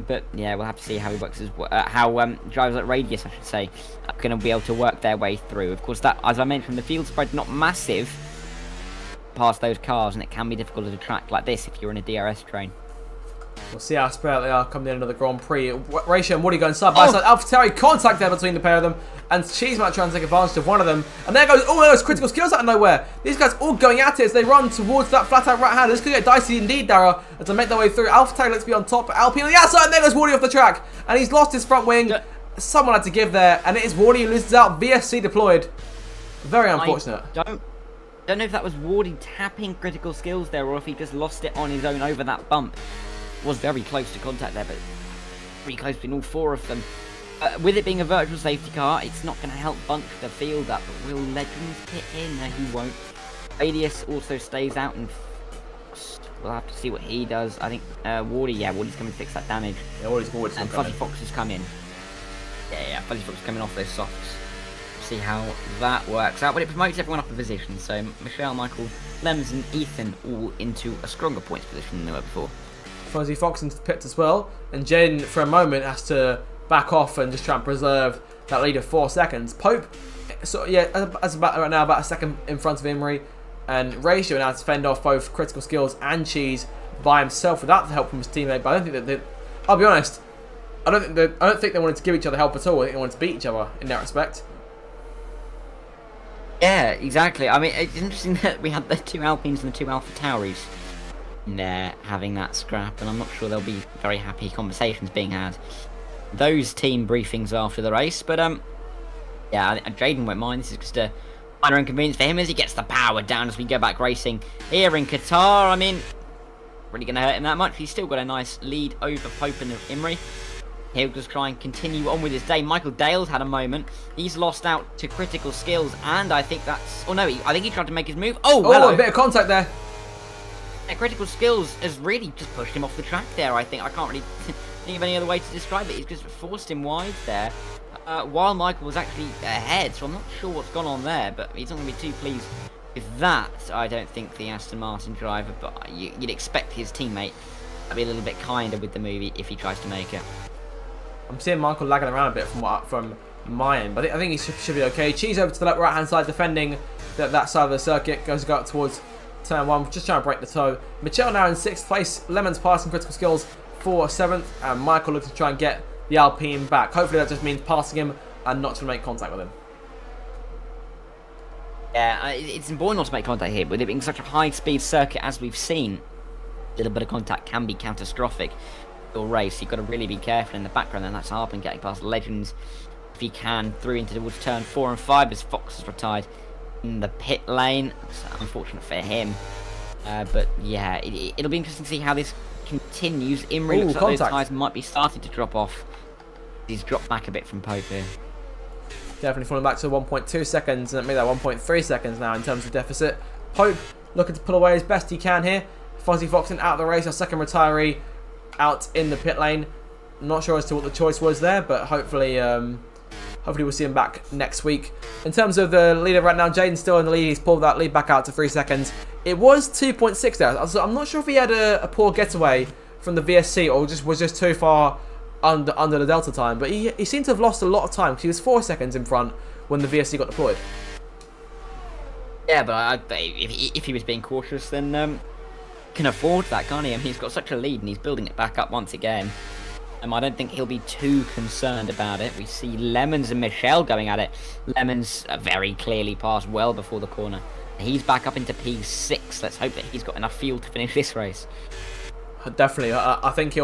But yeah, we'll have to see how he works how drivers at Radius, I should say, are going to be able to work their way through. Of course, that, as I mentioned, the field spread not massive past those cars, and it can be difficult at a track like this if you're in a DRS train. We'll see how spread out they are coming into the Grand Prix. Ratio and Woody going side by side. AlphaTauri contact there between the pair of them, and Cheese might try and take advantage of one of them. And there goes critical skills out of nowhere. These guys all going at it as they run towards that flat out right hand. This could get dicey indeed, Dara, as they make their way through. AlphaTauri looks to be on top, but Alpine on the outside, and there goes Woody off the track, and he's lost his front wing. Someone had to give there, and it is Woody who loses out. VSC deployed. Very unfortunate. I don't know if that was Wardy tapping critical skills there, or if he just lost it on his own over that bump. Was very close to contact there, but pretty close between all 4 of them. With it being a virtual safety car, it's not going to help bunch the field up, but will Legends pit in? No, he won't. Radius also stays out, and we'll have to see what he does. I think Wardy's coming to fix that damage. Yeah, Wardy's and Fuzzy Fox has come in. Yeah, Fuzzy Fox is coming off those softs. See how that works out, but it promotes everyone up a position. So Michelle, Michael, Lems, and Ethan all into a stronger points position than they were before. Fuzzy Fox into the pits as well, and Jaden for a moment has to back off and just try and preserve that lead of 4 seconds. Pope, so yeah, as about right now, about a second in front of Imri, and Ratio now to fend off both critical skills and Cheese by himself without the help from his teammate. But I don't think that I'll be honest, I don't think they wanted to give each other help at all. I think they wanted to beat each other in that respect. Yeah, exactly. I mean, it's interesting that we had the 2 Alpines and the 2 Alpha Tauris in there having that scrap, and I'm not sure there'll be very happy conversations being had. Those team briefings after the race, but yeah, Jaden won't mind. This is just a minor inconvenience for him as he gets the power down as we go back racing here in Qatar. I mean, really going to hurt him that much. He's still got a nice lead over Pope and Imrie. He'll just try and continue on with his day. Michael Dale's had a moment. He's lost out to critical skills, and I think that's... Oh, no, I think he tried to make his move. Oh, hello. A bit of contact there. Yeah, critical skills has really just pushed him off the track there, I think. I can't really think of any other way to describe it. He's just forced him wide there, while Michael was actually ahead, so I'm not sure what's gone on there, but he's not going to be too pleased with that. I don't think the Aston Martin driver, but you'd expect his teammate to be a little bit kinder with the move if he tries to make it. I'm seeing Michael lagging around a bit from my end, but I think he should be okay. Cheese over to the right hand side, defending that side of the circuit. Goes up towards turn 1, just trying to break the toe. Michelle now in 6th place. Lemon's passing critical skills for 7th, and Michael looks to try and get the Alpine back. Hopefully that just means passing him and not to make contact with him. Yeah, it's important not to make contact here, with it being such a high-speed circuit as we've seen. A little bit of contact can be catastrophic. Your race, you've got to really be careful in the background, and that's Harpen getting past Legends if he can through into towards turn 4 and 5 as Fox is retired in the pit lane. It's unfortunate for him, but yeah, it'll be interesting to see how this continues. Imrie looks like those tyres might be starting to drop off. He's dropped back a bit from Pope here. Definitely falling back to 1.2 seconds, and made that 1.3 seconds now in terms of deficit. Pope looking to pull away as best he can here. Fozzie Foxen out of the race, our second retiree out in the pit lane. Not sure as to what the choice was there, but hopefully we'll see him back next week. In terms of the leader right now, Jaden's still in the lead. He's pulled that lead back out to 3 seconds. It was 2.6 there. So I'm not sure if he had a poor getaway from the VSC or was just too far under the Delta time. But he seemed to have lost a lot of time because he was 4 seconds in front when the VSC got deployed. Yeah, but if he was being cautious, then can afford that, can't he? I mean, he's got such a lead and he's building it back up once again. I don't think he'll be too concerned about it. We see Lemons and Michelle going at it. Lemons very clearly passed well before the corner. He's back up into P6. Let's hope that he's got enough fuel to finish this race. Definitely. I think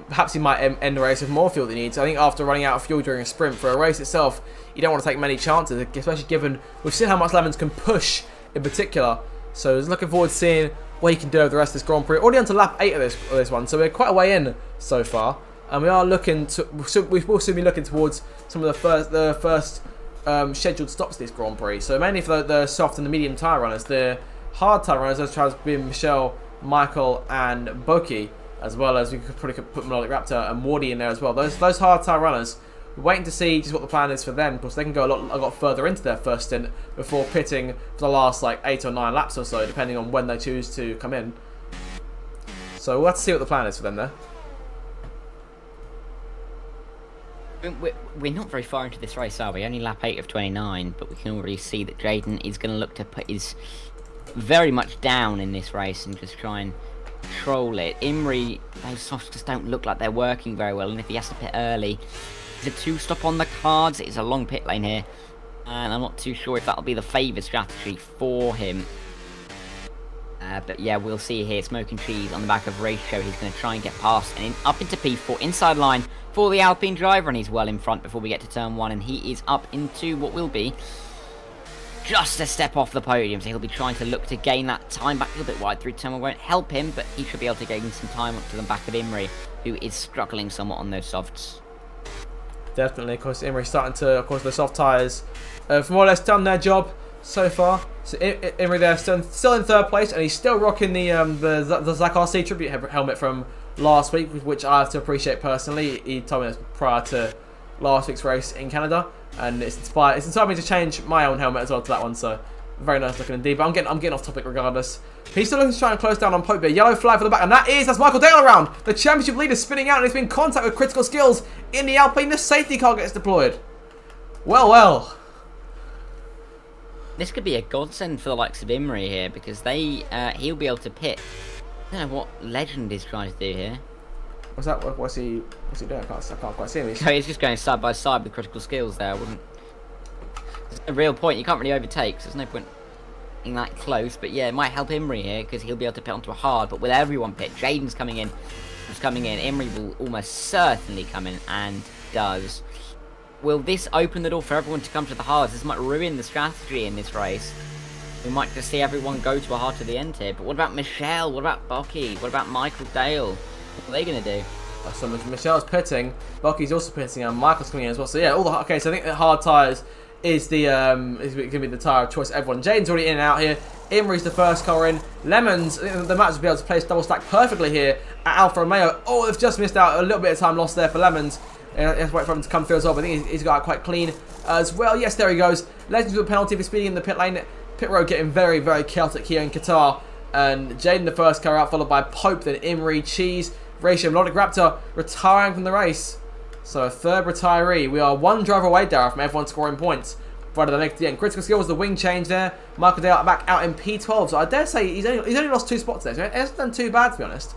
perhaps he might end the race with more fuel than he needs. I think after running out of fuel during a sprint for a race itself, you don't want to take many chances, especially given we've seen how much Lemons can push in particular. So I was looking forward to seeing what he can do over the rest of this Grand Prix. Already on to lap 8 of this one, so we're quite a way in so far. And we are looking to, we will soon be looking towards some of the first scheduled stops this Grand Prix. So mainly for the soft and the medium tyre runners. The hard tyre runners, those has been Michelle, Michael, and Boki, as well as we could probably put Melodic Raptor and Wardy in there as well. Those hard tyre runners, we're waiting to see just what the plan is for them, because they can go a lot further into their first stint before pitting for the last like 8 or 9 laps or so, depending on when they choose to come in. So we'll have to see what the plan is for them there. We're not very far into this race, are we? Only lap 8 of 29, but we can already see that Jaden is going to look to put his very much down in this race and just try and control it. Imrie, those softs just don't look like they're working very well, and if he has to pit early, it's a 2-stop on the cards. It's a long pit lane here, and I'm not too sure if that'll be the favoured strategy for him. But yeah, we'll see here. Smoking Cheese on the back of Race Show. He's going to try and get past and up into P4, inside line for the Alpine driver, and he's well in front before we get to turn 1, and he is up into what will be just a step off the podium, so he'll be trying to look to gain that time back a little bit wide through turn 1. Won't help him, but he should be able to gain some time up to the back of Imrie, who is struggling somewhat on those softs. Definitely, of course, Imrie's starting to, of course, the soft tyres have more or less done their job so far. So Imrie there still in 3rd place, and he's still rocking the Zach RC tribute helmet from last week, which I have to appreciate personally. He told me this prior to last week's race in Canada, and it's inspired me to change my own helmet as well to that one. So very nice looking indeed. But I'm getting off topic regardless. He's still looking to try and close down on Pope here. Yellow flag for the back, and that's Michael Dale around. The championship leader spinning out, and he's been in contact with critical skills in the Alpine. The safety car gets deployed. Well. This could be a godsend for the likes of Imrie here, because he'll be able to pit. I don't know what Legend is trying to do here. What's he doing? I can't quite see him. He's just going side by side with critical skills there. There's a real point. You can't really overtake, so there's no point being that close. But yeah, it might help Imri here because he'll be able to pit onto a hard. But with everyone pit, Jaden's coming in. Imri will almost certainly come in and does. Will this open the door for everyone to come to the hards? This might ruin the strategy in this race. We might just see everyone go to a hard to the end here. But what about Michelle? What about Bucky? What about Michael Dale? What are they going to do? So Michelle's pitting, Bucky's also pitting, and Michael's coming in as well. So yeah, okay. So I think that hard tyres is going to be the tyre of choice for everyone. Jaden's already in and out here. Imri's the first car in. Lemons, the match will be able to place double stack perfectly here at Alfa Romeo. Oh, they've just missed out. A little bit of time lost there for Lemons. Let's wait for him to come through as well. But I think he's got it quite clean as well. Yes, there he goes. Legends with a penalty for speeding in the pit lane. Pit road getting very, very chaotic here in Qatar. And Jaden the first car out, followed by Pope, then Imri, Cheese, Ratio, Melodic Raptor retiring from the race. So a third retiree. We are one driver away, Dara, from everyone scoring points. Provided they make it to the end. Critical skills, the wing change there. Michael Dale back out in P12. So I dare say he's only lost 2 spots there. So it hasn't done too bad, to be honest.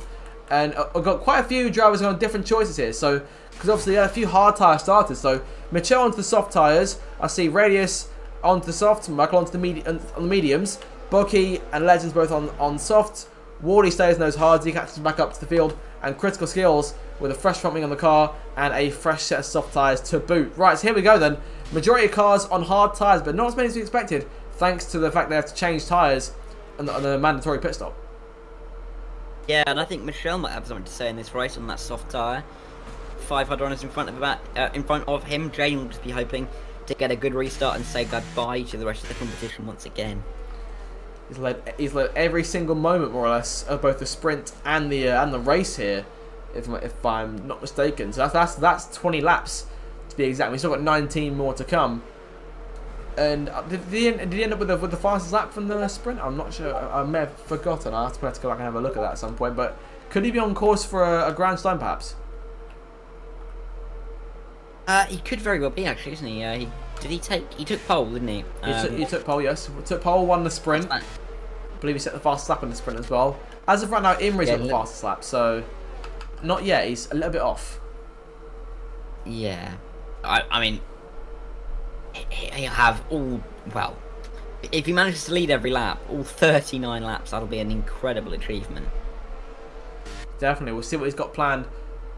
And I've got quite a few drivers on different choices here. So because obviously there are a few hard tyre starters. So Michelle onto the soft tyres. I see Radius onto the soft, Michael onto the mediums. Bucky and Legends both on soft. Wardy stays in those hards. He catches back up to the field. And critical skills with a fresh front wing on the car and a fresh set of soft tyres to boot. Right, so here we go then. Majority of cars on hard tyres, but not as many as we expected, thanks to the fact they have to change tyres on the mandatory pit stop. Yeah, and I think Michelle might have something to say in this race on that soft tyre. 500 runners in front of him. Jane will just be hoping to get a good restart and say goodbye to the rest of the competition once again. He's led every single moment, more or less, of both the sprint and the race here, if I'm not mistaken. So that's 20 laps to be exact. We've still got 19 more to come. And did he end up with the fastest lap from the sprint? I'm not sure. I may have forgotten. I'll have to go back and have a look at that at some point. But could he be on course for a Grand Slam, perhaps? He could very well be, actually, isn't he? He took pole, didn't he? He took pole, yes. He took pole, won the sprint. I believe he set the fastest lap in the sprint as well. As of right now, Imri's got the fastest lap, so not yet. He's a little bit off. Yeah. I mean, he'll have all, well, if he manages to lead every lap, all 39 laps, that'll be an incredible achievement. Definitely. We'll see what he's got planned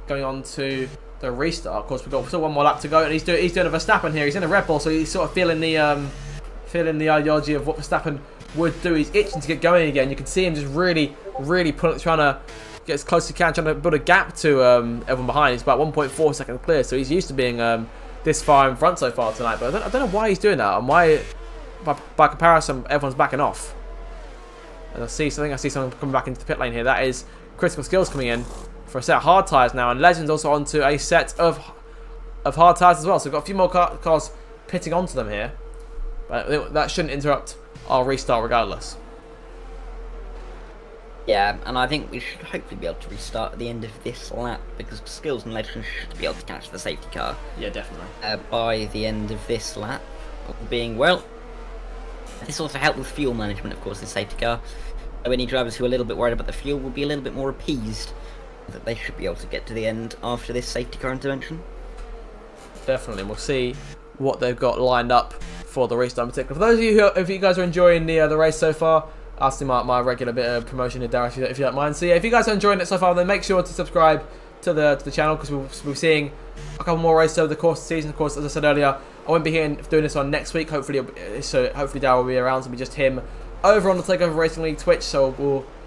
going on to the restart. Of course, we've got still one more lap to go, and he's doing a Verstappen here. He's in a Red Bull, so he's sort of feeling the ideology of what Verstappen would do. He's itching to get going again. You can see him just really trying to get as close as he can, trying to build a gap to everyone behind. He's about 1.4 seconds clear, so he's used to being this far in front so far tonight. But I don't know why he's doing that, and why, by comparison, everyone's backing off. And I see someone coming back into the pit lane here. That is critical skills coming in for a set of hard tyres now, and Legends also onto a set of hard tyres as well. So we've got a few more cars pitting onto them here, but that shouldn't interrupt our restart regardless. Yeah, and I think we should hopefully be able to restart at the end of this lap, because Skills and Legends should be able to catch the safety car. Yeah, definitely. By the end of this lap, being well. This also helped with fuel management, of course, the safety car. So any drivers who are a little bit worried about the fuel will be a little bit more appeased that they should be able to get to the end after this safety car intervention. Definitely, we'll see what they've got lined up for the restart in particular. For those of you if you guys are enjoying the race so far, I'll see my regular bit of promotion here, Darren, if you don't mind. So yeah, if you guys are enjoying it so far, then make sure to subscribe to the channel, because we'll be seeing a couple more races over the course of the season. Of course, as I said earlier, I won't be here doing this on next week. Hopefully Darren will be around, so it'll be just him over on the TakeOver Racing League Twitch. So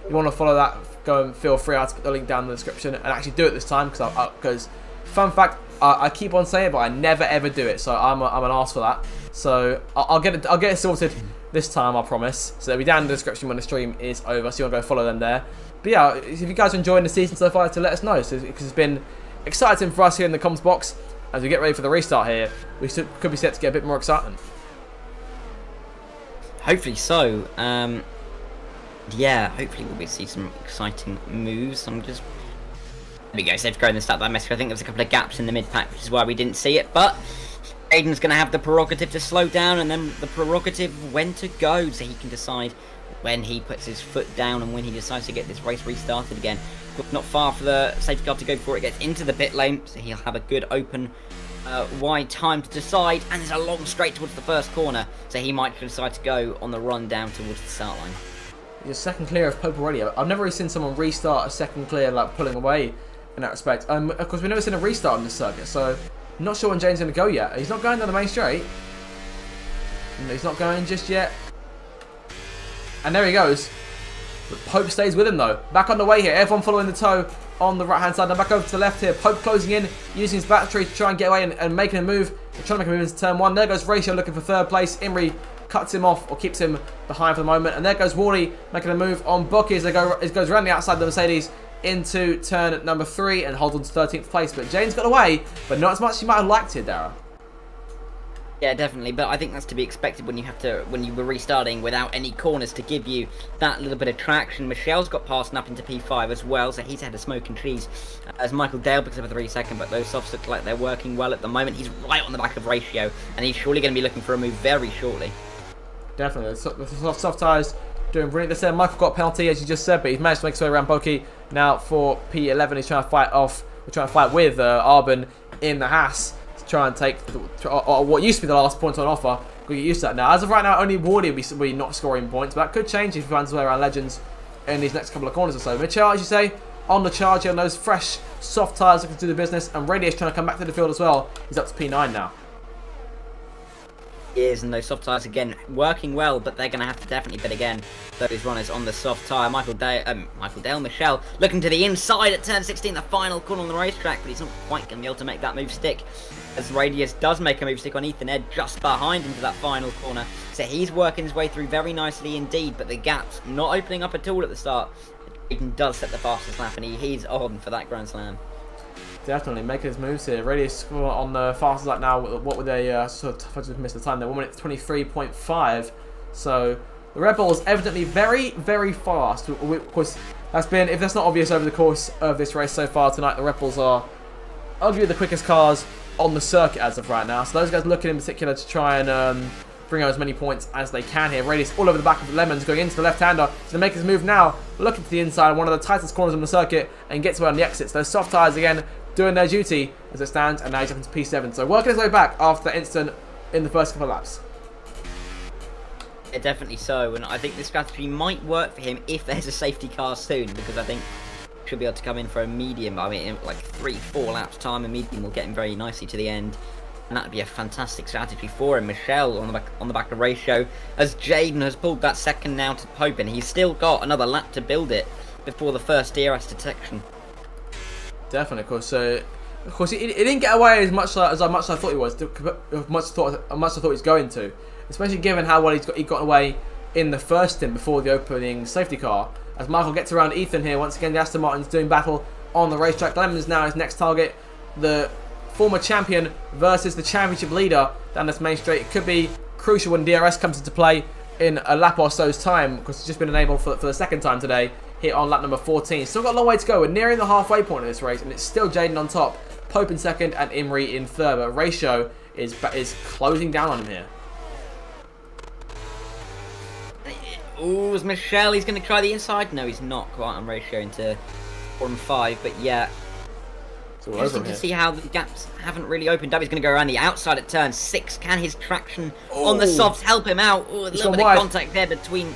you want to follow that, go and feel free. I'll put the link down in the description, and actually do it this time, because fun fact, I keep on saying it, but I never ever do it. So I'm an arse for that. So I'll get it sorted this time, I promise. So it'll be down in the description when the stream is over, so you want to go follow them there. But yeah, if you guys are enjoying the season so far, to let us know, because it's been exciting for us here in the comms box as we get ready for the restart here. We could be set to get a bit more excitement. Hopefully so. Yeah, hopefully we'll be see some exciting moves. There we go, safety car in the start of that mess. I think there was a couple of gaps in the mid-pack, which is why we didn't see it, but Aiden's going to have the prerogative to slow down, and then the prerogative when to go, so he can decide when he puts his foot down and when he decides to get this race restarted again. Not far for the safety car to go before it gets into the pit lane, so he'll have a good open wide time to decide, and there's a long straight towards the first corner, so he might decide to go on the run down towards the start line. He's second clear of Pope already. I've never really seen someone restart a second clear, like pulling away in that respect. Of course, we've never seen a restart on this circuit, so I'm not sure when Jane's going to go yet. He's not going down the main straight. He's not going just yet. And there he goes. But Pope stays with him though. Back on the way here. Everyone following the tow on the right hand side. Now back over to the left here. Pope closing in, using his battery to try and get away and making a move. They're trying to make a move into turn one. There goes Ratio looking for third place. Imri cuts him off or keeps him behind for the moment. And there goes Wally making a move on Bucky as it goes around the outside of the Mercedes into turn number 3 and holds on to 13th place. But Jane's got away, but not as much as you might have liked it, Dara. Yeah, definitely, but I think that's to be expected when you were restarting without any corners to give you that little bit of traction. Michelle's got passed up into P5 as well, so he's had a smoke and cheese as Michael Dale picks up a 3-second, but those softs look like they're working well at the moment. He's right on the back of Ratio, and he's surely going to be looking for a move very shortly. Definitely, the soft tyres doing brilliant. They said Michael got a penalty, as you just said, but he's managed to make his way around Boki. Now for P11, he's trying to fight with Arbon in the Haas. Try and take what used to be the last point on offer. We'll get used to that now. As of right now, only Wardy will be not scoring points, but that could change if he finds his way around Legends in these next couple of corners or so. Mitchell, as you say, on the charge here on those fresh, soft tyres looking to do the business, and Radius trying to come back to the field as well. He's up to P9 now. Is, and those soft tyres again working well, but they're going to have to definitely bid again. Those runners on the soft tyre. Michelle looking to the inside at turn 16, the final corner on the racetrack, but he's not quite going to be able to make that move stick. As Radius does make a move stick on Ethan Ed just behind him to that final corner, so he's working his way through very nicely indeed. But the gap's not opening up at all at the start. Ethan does set the fastest lap, and he's on for that Grand Slam. Definitely making his moves here. Radius on the fastest lap now. What would they sort of just missed the time? They're 1 minute 23.5. So the Red Bull is evidently very, very fast. Of course, that's been, if that's not obvious over the course of this race so far tonight, the Red Bulls are arguably the quickest cars on the circuit as of right now. So those guys looking in particular to try and bring out as many points as they can here. Radius all over the back of Lemons going into the left-hander. So they make his move now, looking to the inside, one of the tightest corners on the circuit, and gets away on the exits. Those soft tyres again doing their duty as it stands, and now he's up into P7. So working his way back after that incident in the first couple of laps. Yeah, definitely so, and I think this strategy might work for him if there's a safety car soon, because I think he should be able to come in for a medium. I mean, in like 3-4 laps time, a medium will get him very nicely to the end, and that would be a fantastic strategy for him. Michelle on the back of Ratio, as Jaden has pulled that second now to Pope, and he's still got another lap to build it before the first DRS detection. Definitely, of course, he didn't get away as much as I thought he was. As much as I thought he was going to, especially given how well he got away in the first stint before the opening safety car. As Michael gets around Ethan here, once again the Aston Martin's doing battle on the racetrack. Lemons now his next target, the former champion versus the championship leader down this main straight. It could be crucial when DRS comes into play in a lap or so's time, because it's just been enabled for the second time today. Here on lap number 14. Still got a long way to go. We're nearing the halfway point of this race, and it's still Jaden on top, Pope in second, and Imri in third. But Ratio is closing down on him here. Ooh, is Michelle? He's going to try the inside. No, he's not quite on Ratio into 4 and 5. But yeah, interesting to see how the gaps haven't really opened up. He's going to go around the outside at turn 6. Can his traction on the softs help him out? Ooh, a little bit of contact there between.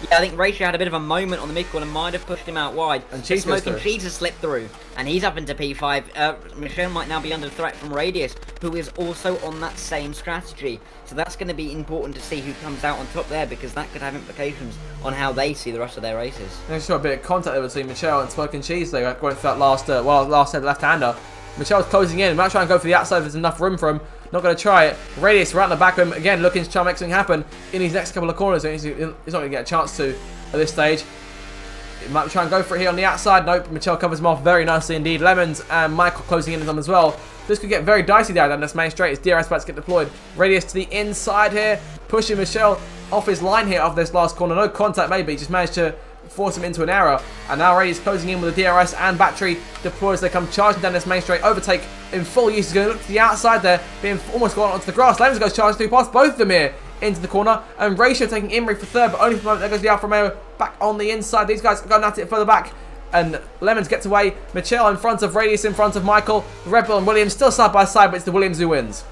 Yeah, I think Ratio had a bit of a moment on the mid-corner, might have pushed him out wide. And Smoking Cheese has slipped through, and he's up into P5. Michelle might now be under threat from Radius, who is also on that same strategy. So that's going to be important to see who comes out on top there, because that could have implications on how they see the rest of their races. There's a bit of contact there between Michelle and Smoking Cheese. They going for that last head left-hander. Michelle's closing in. Might try and go for the outside if there's enough room for him. Not going to try it. Radius right in the back of him again, looking to try and make something happen in his next couple of corners. He's not going to get a chance to at this stage. He might try and go for it here on the outside. Nope. Michelle covers him off very nicely indeed. Lemons and Michael closing in on them as well. This could get very dicey down this main straight as DRS bats get deployed. Radius to the inside here, pushing Michelle off his line here off this last corner. No contact maybe. He just managed to force him into an error, and now Radius closing in with the DRS and battery deploys. They come charging down this main straight. Overtake in full use. He's going to look to the outside there, being almost gone onto the grass. Lemons goes charging through past both of them here into the corner. And Ratio taking Imri for third, but only for the moment. There goes the Alfa Romeo back on the inside. These guys are going at it further back. And Lemons gets away. Michelle in front of Radius, in front of Michael. Red Bull and Williams still side by side, but it's the Williams who wins.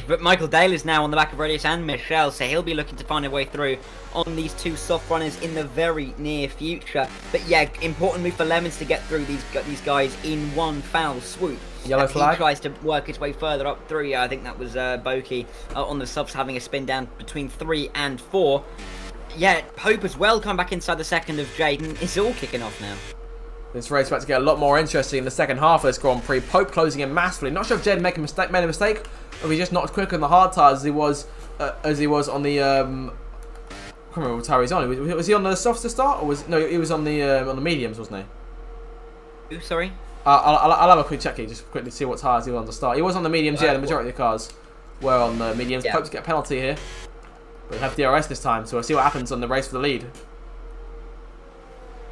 But Michael Dale is now on the back of Radius and Michelle, so he'll be looking to find a way through on these two soft runners in the very near future. But yeah, important move for Lemons to get through these guys in one foul swoop. Yellow flag. He tries to work his way further up through. Yeah, I think that was Boki on the subs having a spin down between 3 and 4. Yeah, Pope as well coming back inside the second of Jaden. It's all kicking off now. This race is about to get a lot more interesting in the second half of this Grand Prix. Pope closing in massively. Not sure if Jaden made a mistake, or if he just not quicker on the hard tires as he was on the. I can't remember what tire he's on. Was he on the softs to start, or was no? He was on the mediums, wasn't he? Ooh, sorry. I'll have a quick check here, just quickly see what tires he was on to start. He was on the mediums. Yeah, the majority of the cars were on the mediums. Yeah. Pope to get a penalty here, but we have DRS this time, so we'll see what happens on the race for the lead.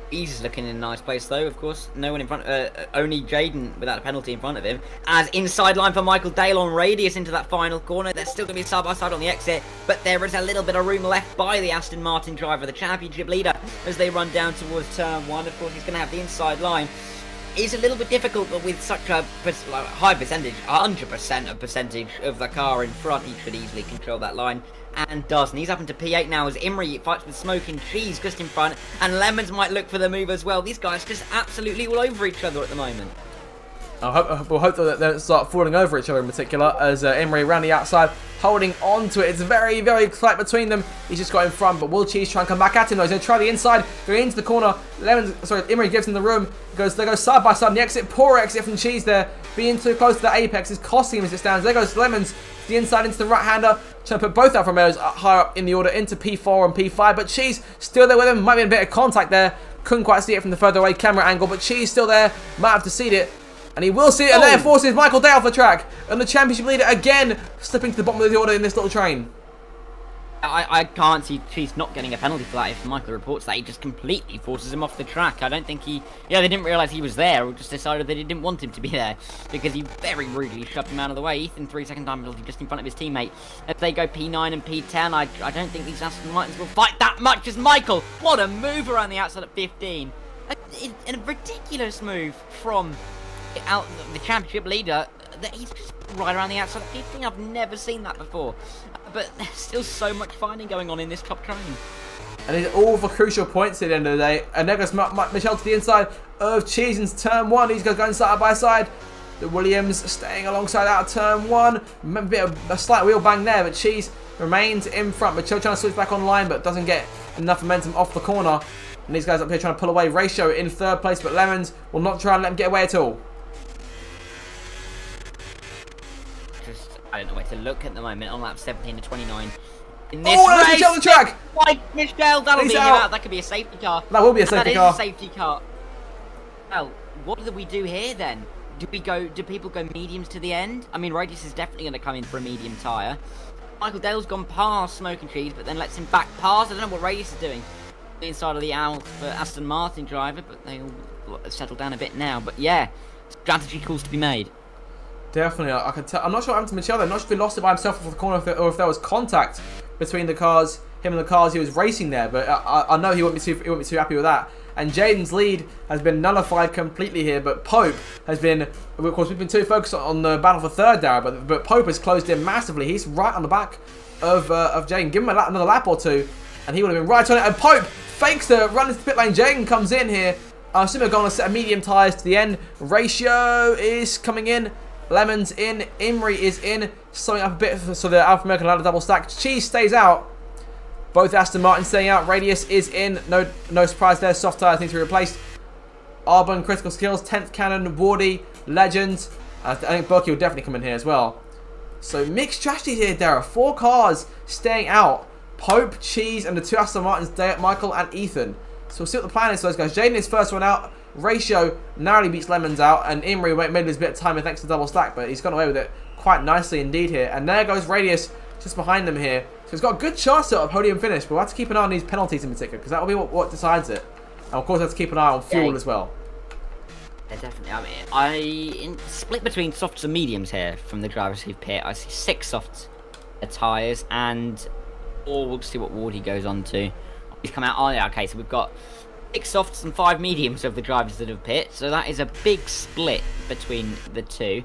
He's looking in a nice place though, of course. No one in front, only Jaden without a penalty in front of him. As inside line for Michael Dale on Radius into that final corner. They're still going to be side by side on the exit, but there is a little bit of room left by the Aston Martin driver, the championship leader, as they run down towards turn 1. Of course, he's going to have the inside line. It's a little bit difficult, but with such a high percentage, 100% of percentage of the car in front, he should easily control that line. And does, and he's up into P8 now as Imri fights with Smoke and Cheese just in front, and Lemons might look for the move as well. These guys just absolutely all over each other at the moment. We'll hope that they don't start falling over each other in particular, as Imri around the outside holding on to it. It's very, very tight between them. He's just got in front, but will Cheese try and come back at him though? He's going to try the inside, going into the corner. Imri gives him the room. They go side by side on the exit. Poor exit from Cheese there. Being too close to the apex is costing him as it stands. There goes Lemons. The inside into the right-hander, trying to put both Alfa Romeos higher up in the order into P4 and P5, but Cheese still there with him. Might be a bit of contact there. Couldn't quite see it from the further away camera angle, but Cheese still there. Might have to see it, and he will see it, and there forces Michael Day off the track. And the championship leader again slipping to the bottom of the order in this little train. I can't see Cheese not getting a penalty for that. If Michael reports that, he just completely forces him off the track. I don't think he... Yeah, they didn't realise he was there, or just decided that they didn't want him to be there, because he very rudely shoved him out of the way. Ethan, 3-second time penalty just in front of his teammate. If they go P9 and P10, I don't think these Aston Martins will fight that much as Michael. What a move around the outside at 15. A ridiculous move from the championship leader. He's just right around the outside of 15. I've never seen that before. But there's still so much fighting going on in this top train. And it's all for crucial points at the end of the day. And there goes Michelle to the inside of Cheese into turn 1. He's going side by side. The Williams staying alongside out of turn 1. A slight wheel bang there, but Cheese remains in front. Michelle trying to switch back online, but doesn't get enough momentum off the corner. And these guys up here trying to pull away. Ratio in third place, but Lemons will not try and let him get away at all. I don't know where to look at the moment on lap 17 to 29. In this race, Michelle on the track! Why, Michelle, that'll be out. That could be a safety car. That will be a safety car. That is a safety car. Well, what do we do here then? Do people go mediums to the end? I mean, Radius is definitely going to come in for a medium tyre. Michael Dale's gone past Smoke and Cheese, but then lets him back past. I don't know what Radius is doing. The inside of the Aston Martin driver, but they all settle down a bit now. But yeah, strategy calls to be made. Definitely, I can tell. I'm not sure what happened to Michelle. I'm not sure if he lost it by himself off the corner, or if there was contact between the cars, him and the cars he was racing there. But I know he won't be too happy with that. And Jaden's lead has been nullified completely here. But Pope has been, of course, we've been too focused on the battle for third there. But Pope has closed in massively. He's right on the back of Jaden. Give him another lap or two, and he would have been right on it. And Pope fakes the run into the pit lane. Jaden comes in here. I assume they're going to set a medium tyres to the end. Ratio is coming in. Lemons in, Imri is in, slowing up a bit so the Alfa Romeo can allow the double stack. Cheese stays out. Both Aston Martin staying out. Radius is in. No surprise there. Soft tyres need to be replaced. Arbon, Critical Skills, 10th Cannon, Wardy, Legend. I think Berkey will definitely come in here as well. So mixed strategy here, Dara. 4 cars staying out. Pope, Cheese, and the 2 Aston Martins, Michael and Ethan. So we'll see what the plan is for those guys. Jaden is first one out. Ratio narrowly beats Lemons out, and Imri made his bit of time thanks to double stack, but he's gone away with it quite nicely indeed here. And there goes Radius just behind them here. So he's got a good chance of podium finish, but we'll have to keep an eye on these penalties in particular, because that will be what decides it. And of course, we have to keep an eye on fuel as well. Yeah, definitely. I mean, split between softs and mediums here from the drivers who've pit. I see 6 softs tyres, and we'll see what ward he goes on to. He's come out. Oh yeah, okay. So we've got 6 softs and 5 mediums of the drivers that have pit. So that is a big split between the two.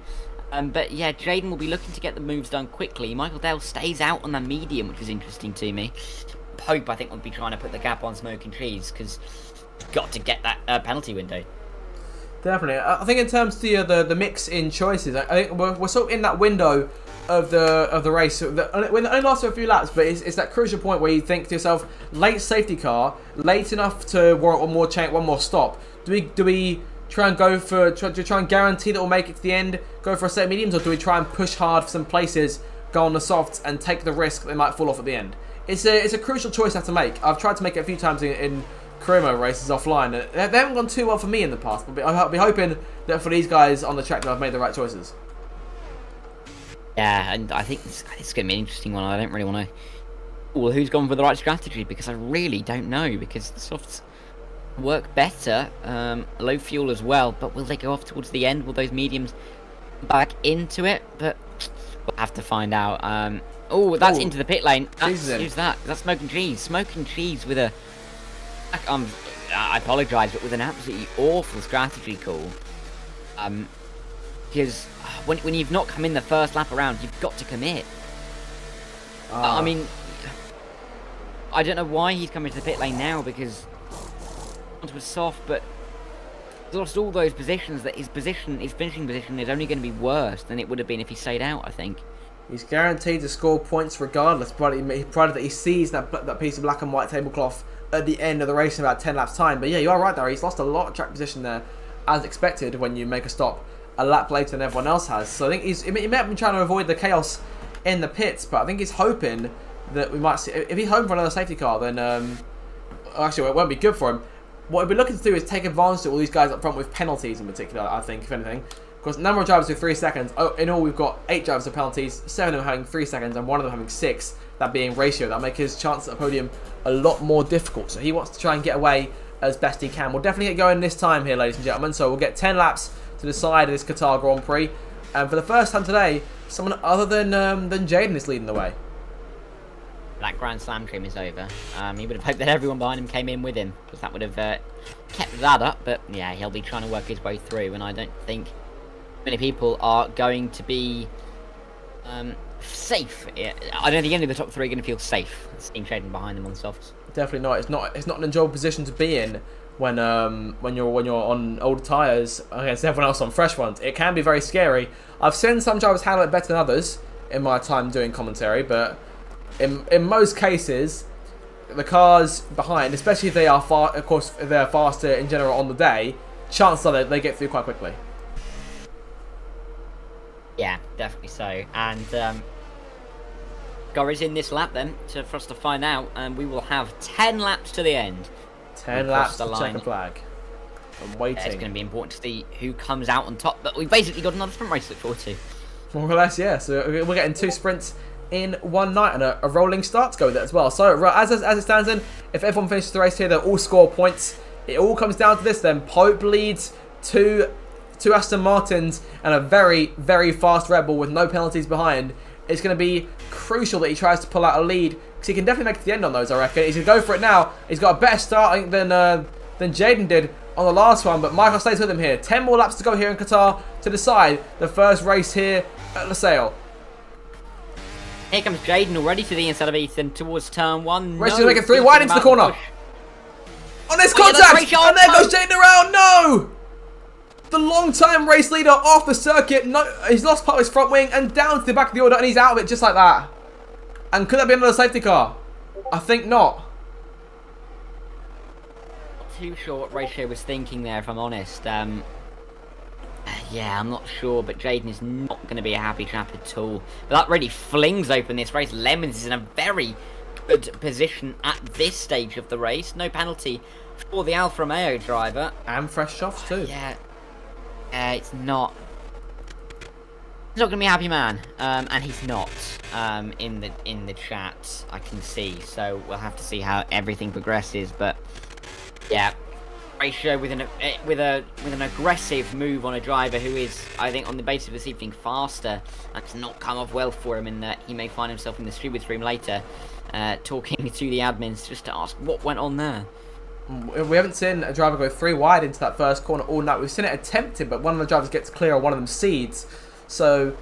But yeah, Jaden will be looking to get the moves done quickly. Michael Dale stays out on the medium, which is interesting to me. Pope, I think, will be trying to put the gap on Smoke and Trees because got to get that penalty window. Definitely. I think in terms of the mix in choices, I think we're sort of in that window of the race. So it only lasts for a few laps, but it's that crucial point where you think to yourself, late safety car, late enough to warrant one more stop. Do we try and go for try and guarantee that we'll make it to the end, go for a set of mediums, or do we try and push hard for some places, go on the softs, and take the risk that they might fall off at the end? It's a crucial choice I have to make. I've tried to make it a few times in career mode races offline. They haven't gone too well for me in the past, but I'll be hoping that for these guys on the track that I've made the right choices. Yeah, and I think it's going to be an interesting one. I don't really want to... Well, who's gone for the right strategy? Because I really don't know, because the softs work better, low fuel as well, but will they go off towards the end? Will those mediums back into it? But we'll have to find out. That's into the pit lane. Who's that? That's Smoke and Cheese. Smoke and Cheese with a... I apologise, but with an absolutely awful strategy call. Because when you've not come in the first lap around, you've got to commit. I mean, I don't know why he's coming to the pit lane now, because it was soft, but he's lost all those positions. That his finishing position is only going to be worse than it would have been if he stayed out, I think. He's guaranteed to score points regardless, provided that he sees that piece of black and white tablecloth at the end of the race in about 10 laps time. But yeah, you are right there. He's lost a lot of track position there, as expected, when you make a stop a lap later than everyone else has. So I think he may have been trying to avoid the chaos in the pits, but I think he's hoping that we might see... If he's hoping for another safety car, then... actually, it won't be good for him. What we'll be looking to do is take advantage of all these guys up front with penalties in particular, I think, if anything. Because the number of drivers with 3 seconds. In all, we've got 8 drivers with penalties, 7 of them having 3 seconds, and 1 of them having 6. That being ratio. That'll make his chance at the podium a lot more difficult. So he wants to try and get away as best he can. We'll definitely get going this time here, ladies and gentlemen. So we'll get 10 laps to decide this Qatar Grand Prix. And for the first time today, someone other than Jaden is leading the way. That Grand Slam trim is over. He would have hoped that everyone behind him came in with him, because that would have kept that up. But yeah, he'll be trying to work his way through, and I don't think many people are going to be safe. I don't think any of the top 3 are going to feel safe seeing Jaden behind them on softs. Definitely not. It's not an enjoyable position to be in when you're on old tyres against everyone else on fresh ones. It can be very scary. I've seen some drivers handle it better than others in my time doing commentary, but in most cases, the cars behind, especially if they are of course, if they're faster in general on the day, chances are they get through quite quickly. Yeah, definitely so. And Gory's in this lap then for us to find out, and we will have 10 laps to the end. 10 laps to check a flag. I'm waiting. Yeah, it's going to be important to see who comes out on top, but we've basically got another sprint race to look forward to. More or less, yeah. So we're getting 2 sprints in one night, and a rolling start to go with it as well. So as it stands then, if everyone finishes the race here, they'll all score points. It all comes down to this then. Pope leads 2 Aston Martins and a very, very fast Red Bull with no penalties behind. It's going to be crucial that he tries to pull out a lead, because he can definitely make it to the end on those, I reckon. He's going to go for it now. He's got a better start, I think, than Jaden did on the last one, but Michael stays with him here. 10 more laps to go here in Qatar to decide the first race here at Losail. Here comes Jaden already to the inside of Ethan towards turn 1. Race to make it 3 wide into the corner. On this contact! And there goes Jaden around! No! The long-time race leader off the circuit. No, he's lost part of his front wing and down to the back of the order, and he's out of it just like that. And could that be another safety car? I think not. Not too sure what Ratio was thinking there, if I'm honest. Yeah, I'm not sure, but Jaden is not going to be a happy chap at all. But that really flings open this race. Lemons is in a very good position at this stage of the race. No penalty for the Alfa Romeo driver. And fresh softs too. Yeah. It's not... He's not going to be a happy man. And he's not in the chat, I can see. So we'll have to see how everything progresses. But, yeah. Ratio with an aggressive move on a driver who is, I think, on the basis of this evening, faster. That's not come off well for him, and he may find himself in the stupid stream later, talking to the admins just to ask what went on there. We haven't seen a driver go 3 wide into that first corner all night. We've seen it attempted, but one of the drivers gets clear, or one of them seeds. So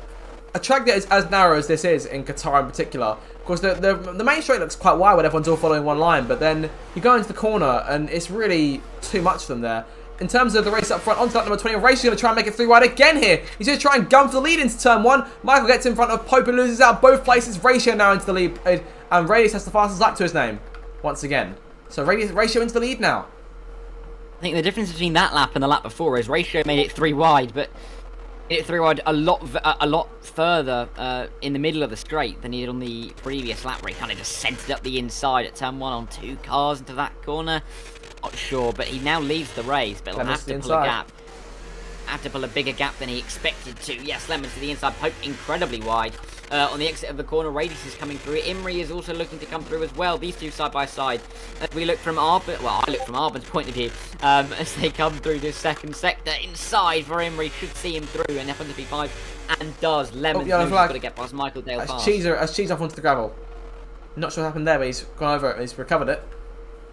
a track that is as narrow as this is in Qatar in particular. Of course, the main straight looks quite wide when everyone's all following one line, but then you go into the corner and it's really too much for them there. In terms of the race up front, onto that number 20, Rachel's going to try and make it 3 wide again here. He's going to try and gun for the lead into turn 1. Michael gets in front of Pope and loses out both places. Ratio now into the lead, and Radius has the fastest lap to his name once again. So Ratio into the lead now. I think the difference between that lap and the lap before is Ratio made it 3 wide, but it 3 wide a lot further in the middle of the straight than he did on the previous lap, where he kind of just centered up the inside at turn 1 on 2 cars into that corner. Not sure, but he now leads the race, but he'll have to pull a gap. Have to pull a bigger gap than he expected to. Yes, Lemons to the inside, Pope incredibly wide. On the exit of the corner, Radius is coming through. Imri is also looking to come through as well. These two side by side. As we look from Arbin, well, I look from Arbin's point of view, as they come through this second sector inside for Imri, should see him through and up into P5, and does. Lemons knows he's got to get past Michael Dale fast. As Cheese off onto the gravel. Not sure what happened there, but he's gone over it and he's recovered it.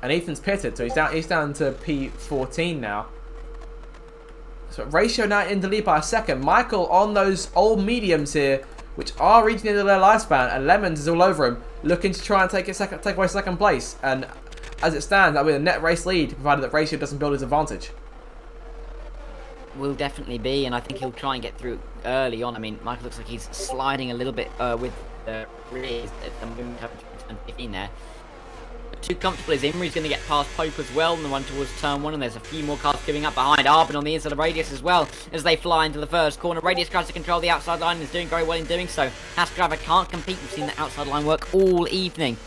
And Ethan's pitted, so he's down to P14 now. So Ratio now in the lead by a second. Michael on those old mediums here, which are reaching the end of their lifespan, and Lemons is all over him, looking to try and take away second place. And as it stands, that'll be a net race lead, provided that Ratio doesn't build his advantage. Will definitely be, and I think he'll try and get through early on. I mean, Michael looks like he's sliding a little bit with the rears at the moment, turn 15 there. Too comfortable as Imri's going to get past Pope as well, and the one towards turn 1, and there's a few more cars giving up behind Arbin on the inside of Radius as well as they fly into the first corner. Radius tries to control the outside line and is doing very well in doing so. Haas driver can't compete. We've seen the outside line work all evening.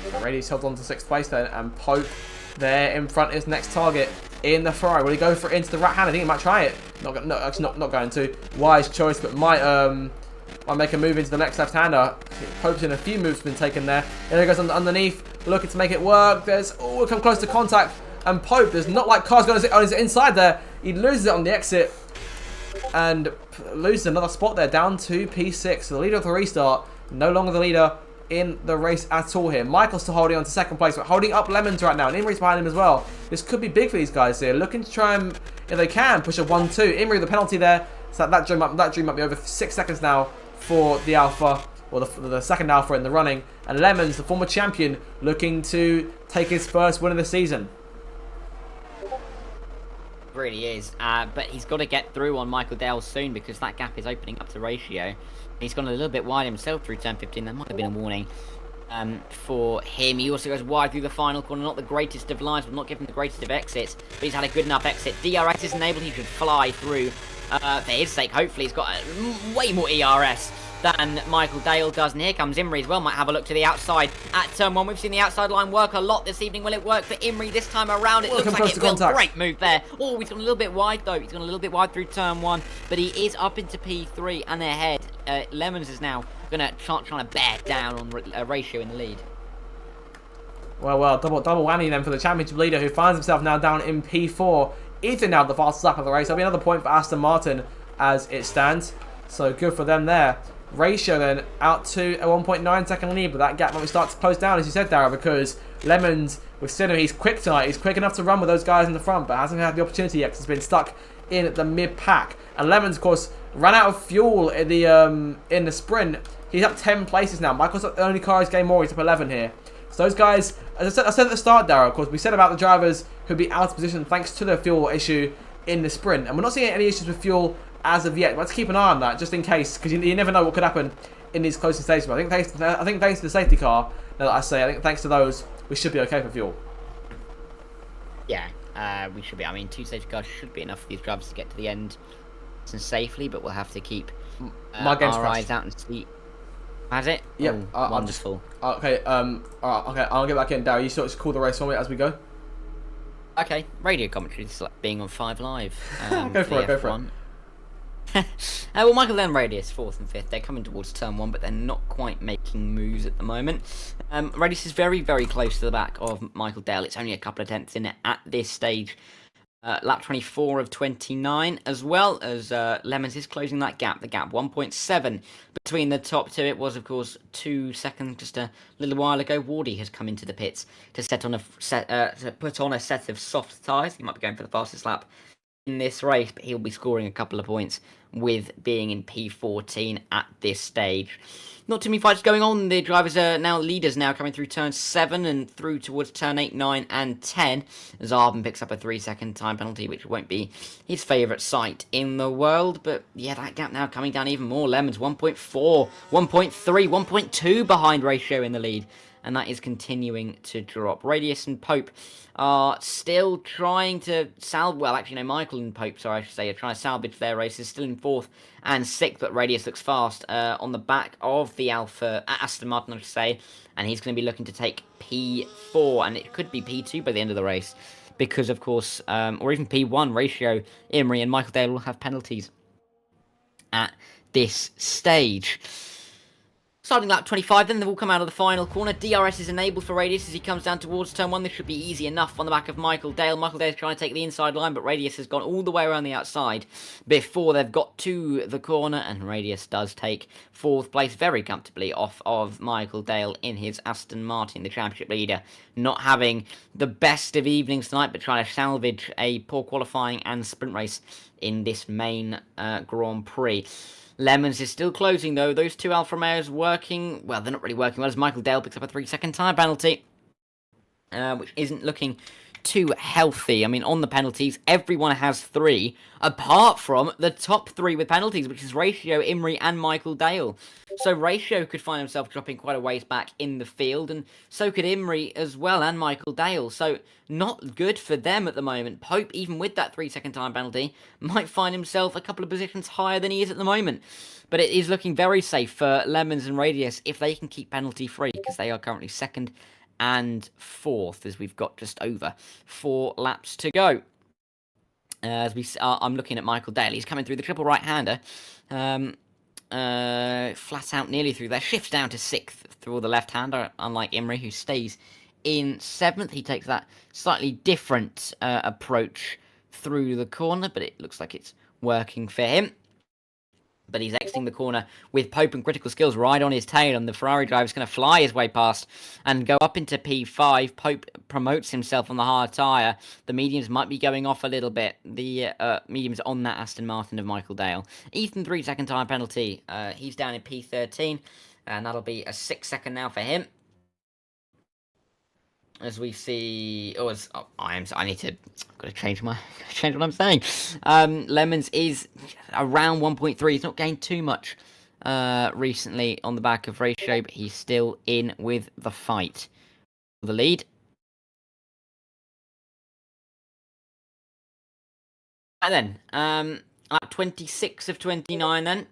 So Radius held on to 6th place then, and Pope there in front is next target in the Ferrari. Will he go for it into the right hand? I think he might try it. Actually not going to. Wise choice, but might make a move into the next left-hander. Pope's in a few moves been taken there. And he goes underneath, looking to make it work. We'll come close to contact. And Pope, there's not like cars going on his inside there. He loses it on the exit. And loses another spot there, down to P6. So the leader of the restart, no longer the leader in the race at all here. Michael's still holding on to 2nd place, but holding up Lemons right now. And Imri's behind him as well. This could be big for these guys here. Looking to try and, if they can, push a 1-2. Imri, the penalty there. So that dream might be over 6 seconds now for the Alpha, or the second Alpha in the running. And Lemons, the former champion, looking to take his first win of the season. Really is, but he's got to get through on Michael Dale soon, because that gap is opening up to Ratio. He's gone a little bit wide himself through turn 15. That might have been a warning for him. He also goes wide through the final corner. Not the greatest of lines, but not given the greatest of exits, but he's had a good enough exit. DRS is enabled. He should fly through. For his sake, hopefully he's got way more ERS than Michael Dale does. And here comes Imri as well. Might have a look to the outside at turn 1. We've seen the outside line work a lot this evening. Will it work for Imri this time around? It looks like it will. Great move there. Oh, he's gone a little bit wide though. He's gone a little bit wide through turn 1, but he is up into P3 and ahead. Lemons is now going to try to bear down on Ratio in the lead. Well, double whammy then for the championship leader, who finds himself now down in P4. Ethan now the fastest lap of the race. That'll be another point for Aston Martin as it stands. So good for them there. Ratio then out to a 1.9 second lead, but that gap might start to close down, as you said, Dara, because Lemons, with Sinner, he's quick tonight. He's quick enough to run with those guys in the front, but hasn't had the opportunity yet because he's been stuck in the mid-pack. And Lemons, of course, ran out of fuel in the sprint. He's up 10 places now. Michael's the only car he's gained more. He's up 11 here. So those guys, as I said at the start, Dara, of course, we said about the drivers who'd be out of position thanks to the fuel issue in the sprint. And we're not seeing any issues with fuel as of yet. But let's keep an eye on that, just in case, because you never know what could happen in these closing stages. But I think thanks to the safety car, now that I think thanks to those, we should be okay for fuel. Yeah, we should be. I mean, 2 safety cars should be enough for these drivers to get to the end and safely, but we'll have to keep our eyes out and see. Has it? Yep. Oh, wonderful. Okay. Okay. I'll get back in. Darryl, you sort of call the race for me as we go. Okay. Radio commentary is like being on 5 Live. Go for it. Well, Michael Dale and Radius, 4th and 5th. They're coming towards turn 1, but they're not quite making moves at the moment. Radius is very, very close to the back of Michael Dale. It's only a couple of tenths in it at this stage. Lap 24 of 29, as well as Lemons is closing that gap. The gap 1.7 between the top two. It was, of course, 2 seconds just a little while ago. Wardy has come into the pits to put on a set of soft tyres. He might be going for the fastest lap in this race, but he'll be scoring a couple of points with being in P14 at this stage. Not too many fights going on. The drivers are now leaders now coming through turn 7 and through towards turn 8, 9 and 10. Zarbin picks up a 3-second time penalty, which won't be his favourite sight in the world. But yeah, that gap now coming down even more. Lemons 1.4, 1.3, 1.2 behind Ratio in the lead. And that is continuing to drop. Radius and Pope are still trying to Michael and Pope, sorry, I should say, are trying to salvage their races. Still in 4th and 6th, but Radius looks fast on the back of the Aston Martin, I should say. And he's going to be looking to take P4, and it could be P2 by the end of the race. Because, of course, or even P1, Ratio, Imrie and Michael Dale will have penalties at this stage. Starting lap 25, then they will come out of the final corner. DRS is enabled for Radius as he comes down towards turn 1. This should be easy enough on the back of Michael Dale. Michael Dale is trying to take the inside line, but Radius has gone all the way around the outside before they've got to the corner, and Radius does take 4th place very comfortably off of Michael Dale in his Aston Martin, the championship leader. Not having the best of evenings tonight, but trying to salvage a poor qualifying and sprint race in this main Grand Prix. Lemons is still closing, though. Those two Alfa Romeos working... Well, they're not really working well, as Michael Dale picks up a 3-second tyre penalty, which isn't looking too healthy. I mean, on the penalties, everyone has 3, apart from the top 3 with penalties, which is Ratio, Imrie, and Michael Dale. So Ratio could find himself dropping quite a ways back in the field, and so could Imrie as well, and Michael Dale. So not good for them at the moment. Pope, even with that 3-second time penalty, might find himself a couple of positions higher than he is at the moment. But it is looking very safe for Lemons and Radius if they can keep penalty free, because they are currently 2nd and 4th, as we've got just over 4 laps to go. I'm looking at Michael Dale. He's coming through the triple right-hander. Flat out nearly through there. Shifts down to 6th through the left-hander, unlike Imrie, who stays in 7th. He takes that slightly different approach through the corner, but it looks like it's working for him. But he's exiting the corner with Pope and Critical Skills right on his tail, and the Ferrari driver is going to fly his way past and go up into P5. Pope promotes himself on the hard tyre. The mediums might be going off a little bit. The mediums on that Aston Martin of Michael Dale. Ethan, 3-second tyre penalty. He's down in P13, and that'll be a 6-second now for him. As we see, I need to, I've got to change what I'm saying. Lemons is around 1.3. He's not gained too much recently on the back of Ratio, but he's still in with the fight. The lead. And then, at 26 of 29 then.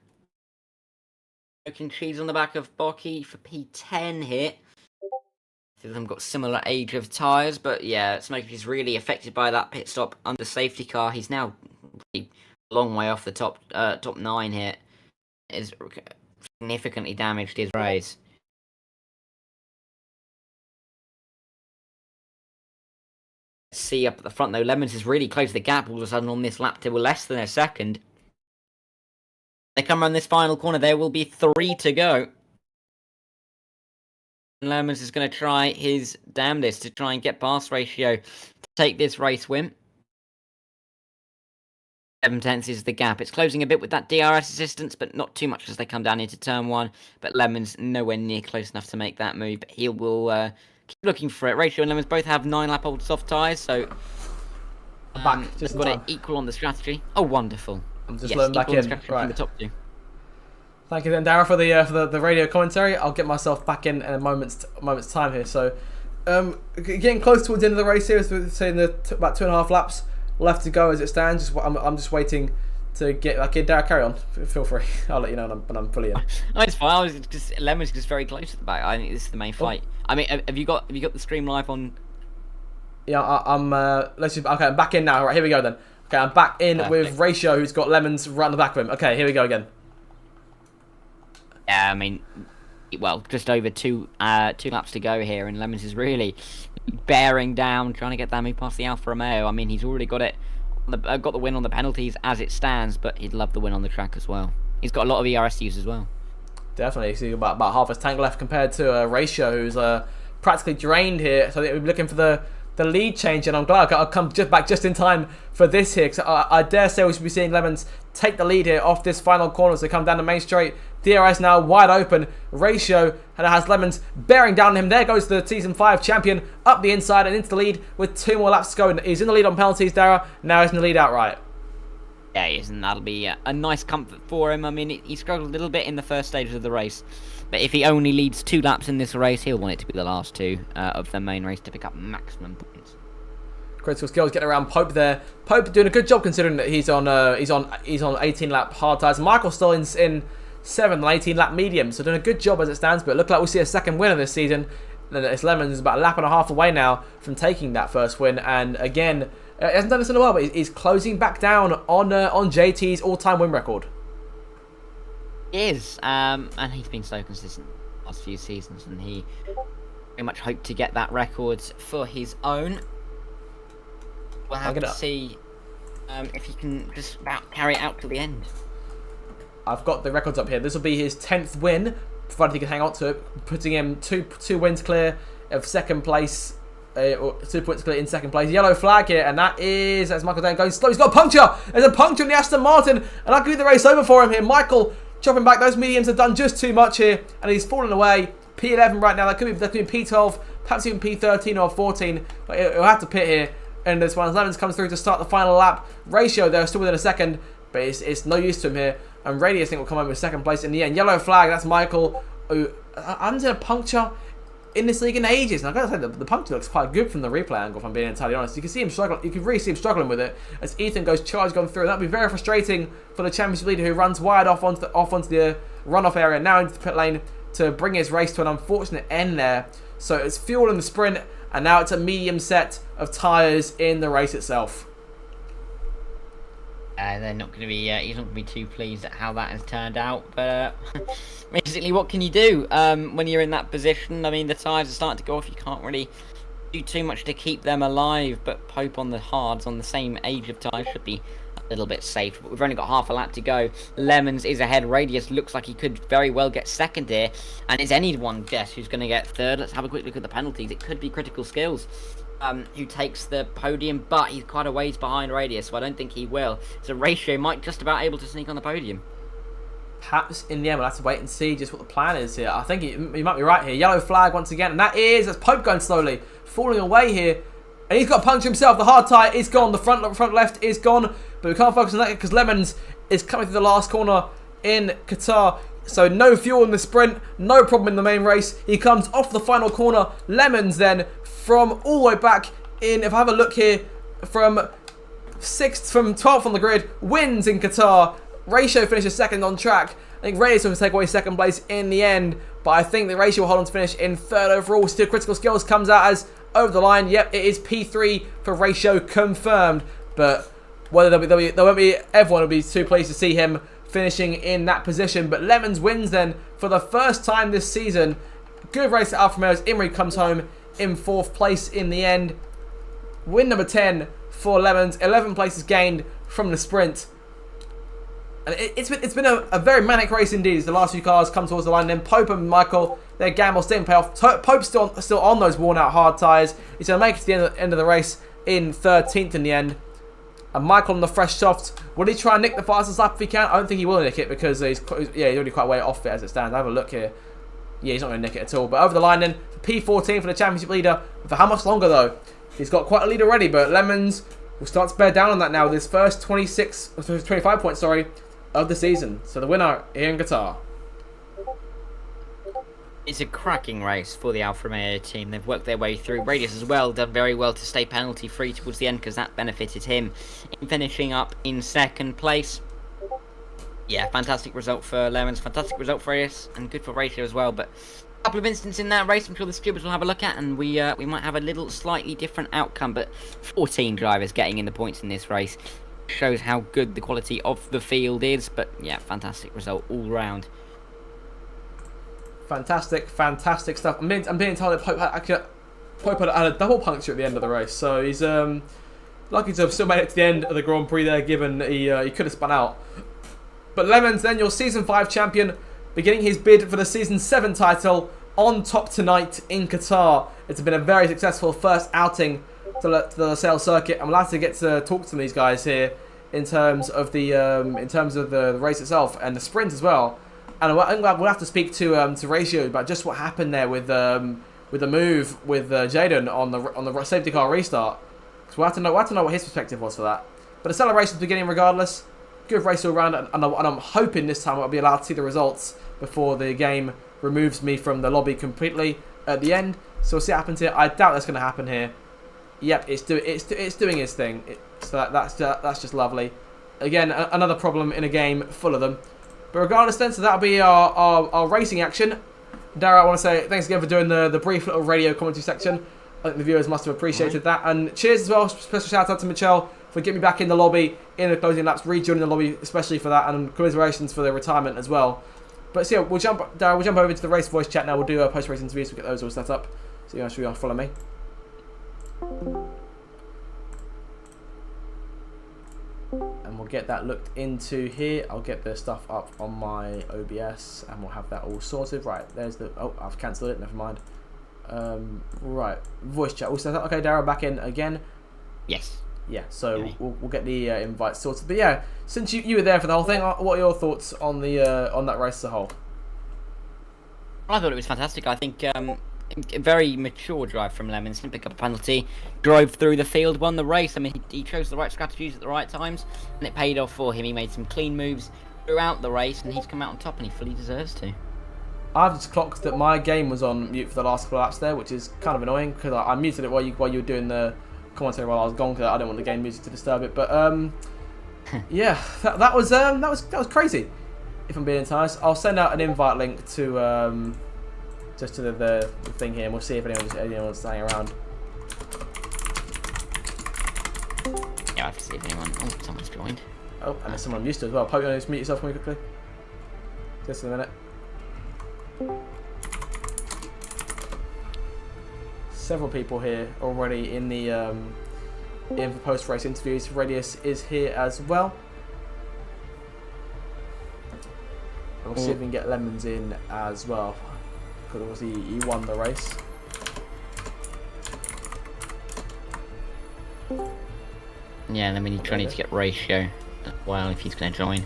Smoking cheese on the back of Bocky for P10 here. They've got similar age of tyres, but yeah, Smokey is really affected by that pit stop under safety car. He's now really a long way off the top 9 here. It's significantly damaged his race. See up at the front though, Lemons has really closed the gap all of a sudden on this lap to less than a second. They come around this final corner, there will be 3 to go. Lemons is going to try his damnedest to try and get past Ratio to take this race win. 7 tenths is the gap. It's closing a bit with that DRS assistance, but not too much as they come down into turn 1. But Lemons nowhere near close enough to make that move. But he will keep looking for it. Ratio and Lemons both have 9-lap-old soft tyres, so just got it equal on the strategy. Oh, wonderful. I'm just loading back in. Right. From the top 2. Thank you then, Dara, for the radio commentary. I'll get myself back in a moment's time here. So, getting close towards the end of the race here, saying about 2.5 laps left to go as it stands. I'm just waiting to get back in. Dara, carry on. Feel free. I'll let you know when I'm fully in. No, it's fine. I was just Lemon's just very close at the back. I think this is the main fight. I mean, have you got the stream live on? Yeah, I'm. I'm back in now. Right, here we go then. Okay, I'm back in with Perfect. Ratio, who's got Lemons right on the back of him. Okay, here we go again. Yeah, I mean, well, just over two laps to go here, and Lemons is really bearing down, trying to get that move past the Alfa Romeo. I mean, he's already got it, got the win on the penalties as it stands, but he'd love the win on the track as well. He's got a lot of ERS to use as well. Definitely. So about half his tank left compared to Ratio, who's practically drained here. So we're looking for the lead change, and I'm glad I'll come back just in time for this here, because I dare say we should be seeing Lemons take the lead here off this final corner. So they come down the main straight. DRS now wide open. Ratio and it has Lemons bearing down on him. There goes the Season 5 champion up the inside and into the lead with 2 more laps to go. He's in the lead on penalties, Dara. Now he's in the lead outright. Yeah, he is, and that'll be a nice comfort for him. I mean, he struggled a little bit in the first stages of the race, but if he only leads 2 laps in this race, he'll want it to be the last 2 of the main race to pick up maximum points. Critical skills getting around Pope there. Pope doing a good job considering that he's on 18 lap hard tyres. Michael's still in 7th on 18 lap medium, so doing a good job as it stands. But it looks like we'll see a second winner this season. And it's Lemons is about a lap and a half away now from taking that first win. And again, he hasn't done this in a while, but he's closing back down on JT's all-time win record. He is, and he's been so consistent the last few seasons, and he very much hoped to get that record for his own. We'll have to see if he can just about carry it out to the end. I've got the records up here. This will be his 10th win, provided he can hang on to it, putting him two wins clear of second place, or 2 points clear in second place. Yellow flag here, and that's Michael Dane going slow. He's got a puncture. There's a puncture in the Aston Martin, and that could be the race over for him here. Michael chopping back. Those mediums have done just too much here, and he's fallen away. P11 right now. That could be P12, perhaps even P13 or 14. But he'll have to pit here. And this one, Lemons comes through to start the final lap. Ratio, they're still within a second, but it's no use to him here. And Radius, I think, will come home with second place in the end. Yellow flag, that's Michael, who hasn't seen a puncture in this league in ages. And I've got to say, the puncture looks quite good from the replay angle, if I'm being entirely honest. You can see him struggling. You can really see him struggling with it as Ethan goes charged going through. That'll be very frustrating for the championship leader, who runs wide off onto the runoff area, now into the pit lane to bring his race to an unfortunate end there. So it's fuel in the sprint, and now it's a medium set of tyres in the race itself. They're not going to be. He's not going to be too pleased at how that has turned out. But basically, what can you do when you're in that position? I mean, the tyres are starting to go off. You can't really do too much to keep them alive. But Pope on the hards, on the same age of tyres, should be a little bit safe. But we've only got half a lap to go. Lemons is ahead. Radius looks like he could very well get second here. And is anyone guess who's going to get third? Let's have a quick look at the penalties. It could be Critical Skills who takes the podium, but he's quite a ways behind Radius, so I don't think he will. So Ratio might just about able to sneak on the podium. Perhaps in the end we'll have to wait and see just what the plan is here. I think he might be right here. Yellow flag once again, and that's Pope going slowly, falling away here. And he's got a puncture himself. The hard tyre is gone. The front left is gone. But we can't focus on that because Lemons is coming through the last corner in Qatar. So no fuel in the sprint. No problem in the main race. He comes off the final corner. Lemons then from all the way back in, if I have a look here, from 12th on the grid, wins in Qatar. Ratio finishes second on track. I think Reyes will take away second place in the end, but I think the Ratio will hold on to finish in third overall. Still, Critical Skills comes out as over the line. Yep, it is P3 for Ratio confirmed, but whether everyone will be too pleased to see him finishing in that position. But Lemons wins then for the first time this season. Good race at Alfa Romeo as Imri comes home in 4th place in the end. Win number 10 for Lemons. 11 places gained from the sprint. And it's been a very manic race indeed as the last few cars come towards the line. Then Pope and Michael, their gambles didn't pay off. Pope's still on those worn out hard tyres. He's going to make it to the end of the race in 13th in the end. And Michael on the fresh softs. Will he try and nick the fastest lap if he can? I don't think he will nick it because he's already quite way off it as it stands. Have a look here. Yeah, he's not going to nick it at all. But over the line then, P14 for the championship leader. For how much longer though? He's got quite a lead already, but Lemons will start to bear down on that now with his first 25 points, of the season. So the winner here in Qatar. It's a cracking race for the Alfa Romeo team. They've worked their way through. Radius as well done very well to stay penalty free towards the end because that benefited him in finishing up in second place. Yeah, fantastic result for Lemons, fantastic result for Radius, and good for Ratio as well. But a couple of instances in that race I'm sure the stewards will have a look at, and we might have a little slightly different outcome. But 14 drivers getting in the points in this race shows how good the quality of the field is. But yeah, fantastic result all round. Fantastic stuff. I'm being told that Pope had a double puncture at the end of the race, so he's lucky to have still made it to the end of the Grand Prix there, given he could have spun out. But Lemons, then your Season 5 champion, beginning his bid for the Season 7 title on top tonight in Qatar. It's been a very successful first outing to the Losail circuit. I'm glad to get to talk to these guys here in terms of the race itself and the sprint as well. And I'm glad we'll have to speak to Ratio about just what happened there with the move with Jaden on the safety car restart. Because we'll have to know what his perspective was for that. But the celebration's beginning regardless. Good race all round, and I'm hoping this time I'll be allowed to see the results before the game removes me from the lobby completely at the end. So we'll see what happens here. I doubt that's going to happen here. Yep, it's doing its thing. So that's just lovely. Again, another problem in a game full of them. But regardless then, so that'll be our racing action. Dara, I want to say thanks again for doing the brief little radio commentary section. I think the viewers must have appreciated that. And cheers as well. Special shout out to Michelle for getting me back in the lobby in the closing laps, rejoining the lobby especially for that, and commiserations for the retirement as well. But so yeah, we'll jump over into the race voice chat now. We'll do a post-race interviews. We'll get those all set up. So you guys should follow me. And we'll get that looked into here. I'll get the stuff up on my OBS and we'll have that all sorted. Right, there's the... Oh, I've cancelled it. Never mind. Right, voice chat all set up. Okay, Darryl, back in again. Yes. Yeah, so we'll get the invite sorted. But yeah, since you were there for the whole thing, what are your thoughts on that race as a whole? I thought it was fantastic. I think a very mature drive from Lemons. Didn't pick up a penalty, drove through the field, won the race. I mean, he chose the right strategies at the right times, and it paid off for him. He made some clean moves throughout the race, and he's come out on top, and he fully deserves to. I've just clocked that my game was on mute for the last couple of laps there, which is kind of annoying because I muted it while you were doing the commentary while I was gone because I didn't want the game music to disturb it. But yeah, that was crazy. If I'm being honest, I'll send out an invite link to just to the thing here, and we'll see if anyone's staying around. Yeah, I have to see if anyone. Oh, someone's joined. Oh, and there's someone I'm used to as well. Pope, you want to just mute yourself for me quickly? Just in a minute. Several people here already in the post-race interviews. Radius is here as well. And we'll see if we can get Lemons in as well, because obviously he won the race. Yeah, and then we need to get Ratio as well if he's going to join.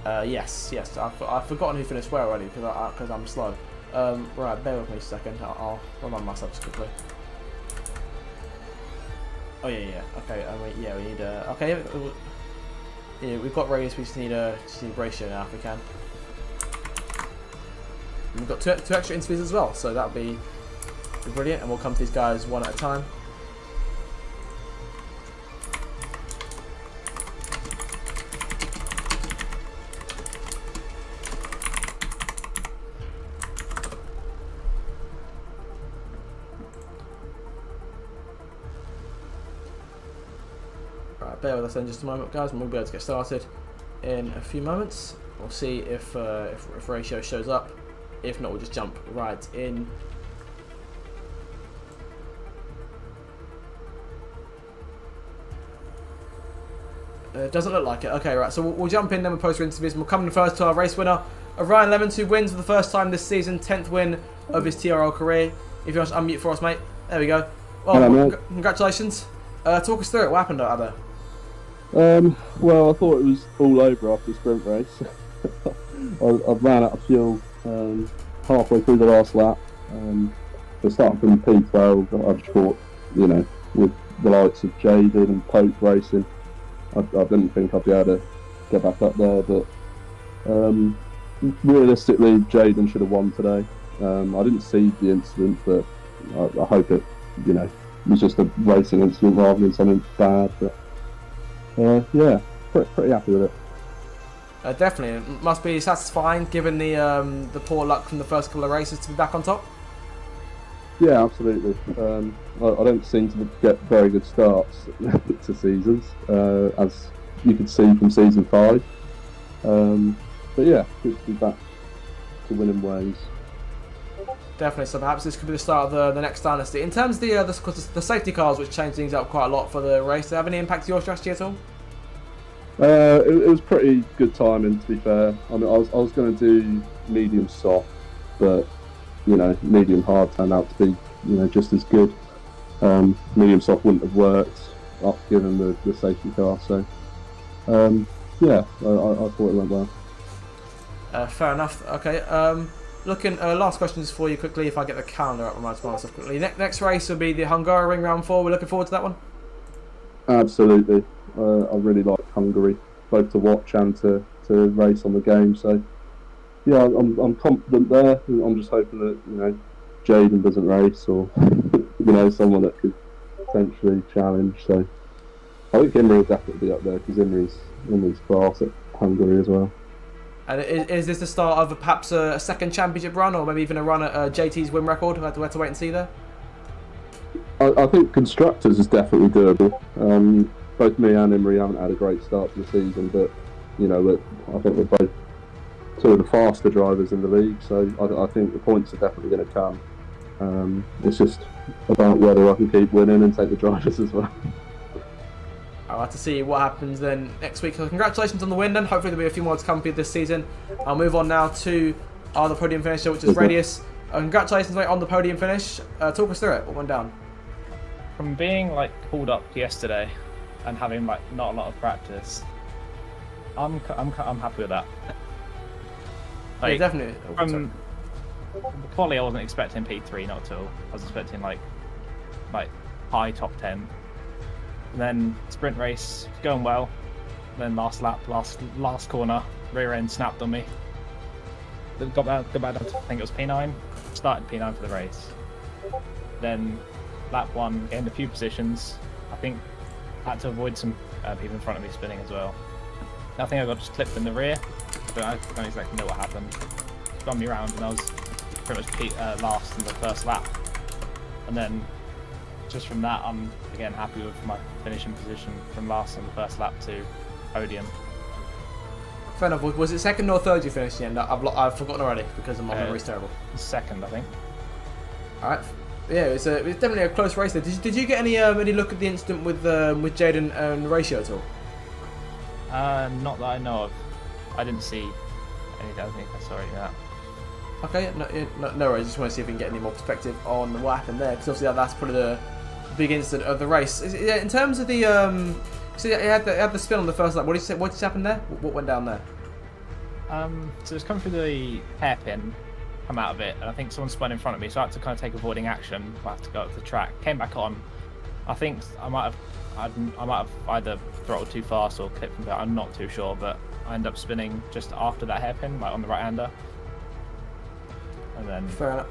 Yes. I've forgotten who finished where already because I'm slow. Right, bear with me a second. I'll remind myself just quickly. Oh yeah. Okay. We need okay. Yeah, we've got Radius. We just need Ratio now if we can. And we've got two extra interviews as well, so that'll be brilliant. And we'll come to these guys one at a time. Bear with us in just a moment, guys, and we'll be able to get started in a few moments. We'll see if Ratio shows up. If not, we'll just jump right in. It doesn't look like it. Okay, right. So we'll jump in then with post interviews. And we'll come in first to our race winner, Ryan Lemons, who wins for the first time this season, 10th win of his TRL career. If you want to unmute for us, mate. There we go. Well, congratulations. Talk us through it. What happened out there? Well, I thought it was all over after the sprint race. I ran out of fuel halfway through the last lap. So starting from P12, I just thought, with the likes of Jaden and Pope racing, I didn't think I'd be able to get back up there. But realistically, Jaden should have won today. I didn't see the incident, but I hope it, was just a racing incident rather than something bad. But yeah, pretty happy with it. Definitely, it must be satisfying given the poor luck from the first couple of races to be back on top. Yeah, absolutely. I don't seem to get very good starts to seasons, as you could see from season 5. But yeah, good to be back to winning ways. Definitely. So perhaps this could be the start of the next dynasty. In terms of the safety cars, which changed things up quite a lot for the race, do they have any impact to your strategy at all? It was pretty good timing, to be fair. I mean, I was going to do medium soft, but medium hard turned out to be just as good. Medium soft wouldn't have worked up given the safety car. So yeah, I thought it went well. Fair enough. Okay. Looking. Last questions for you quickly. If I get the calendar up, remind myself quickly. Next race will be the Hungaroring round 4. We're looking forward to that one. Absolutely. I really like Hungary, both to watch and to race on the game. So yeah, I'm confident there. I'm just hoping that Jaden doesn't race, or someone that could potentially challenge. So I think Imre will definitely be up there because Imre's class at Hungary as well. And is this the start of perhaps a second championship run, or maybe even a run at JT's win record? We'll have to wait and see there. I think constructors is definitely doable. Both me and Imre haven't had a great start to the season, but I think we're both two of the faster drivers in the league, so I think the points are definitely going to come. It's just about whether I can keep winning and take the drivers as well. I'll have to see what happens then next week. So congratulations on the win then. Hopefully there'll be a few more to come for you this season. I'll move on now to the podium finisher, which is Radius. Congratulations mate on the podium finish. Talk us through it. What went down? From being pulled up yesterday and having not a lot of practice, I'm happy with that. Yeah, definitely. From quality, I wasn't expecting P3, not at all. I was expecting high top 10. And then sprint race going well. Then last lap, last corner, rear end snapped on me. Then got back down to, I think it was P9. Started P9 for the race. Then lap 1 gained a few positions. I think I had to avoid some people in front of me spinning as well. I think I got just clipped in the rear, but I don't exactly know what happened. Spun me around and I was pretty much last in the first lap. And then just from that, I'm again happy with my finishing position from last on the first lap to podium. Fair enough. Was it second or third you finished in the end? I've forgotten already because my memory's terrible. Second, I think. All right. Yeah, it's definitely a close race there. Did you get any look at the incident with Jaden and Ratio at all? Not that I know of. I didn't see anything. I think I saw any of that. Okay, no worries. I just want to see if we can get any more perspective on what happened there, because obviously that's probably the big incident of the race. In terms of the so it had the spin on the first lap. What just happened there? What went down there? So it's come through the hairpin, come out of it, and I think someone spun in front of me, so I had to kind of take avoiding action. I had to go up the track. Came back on. I think I might have either throttled too fast or clipped from there. I'm not too sure, but I ended up spinning just after that hairpin, on the right-hander. And then fair enough.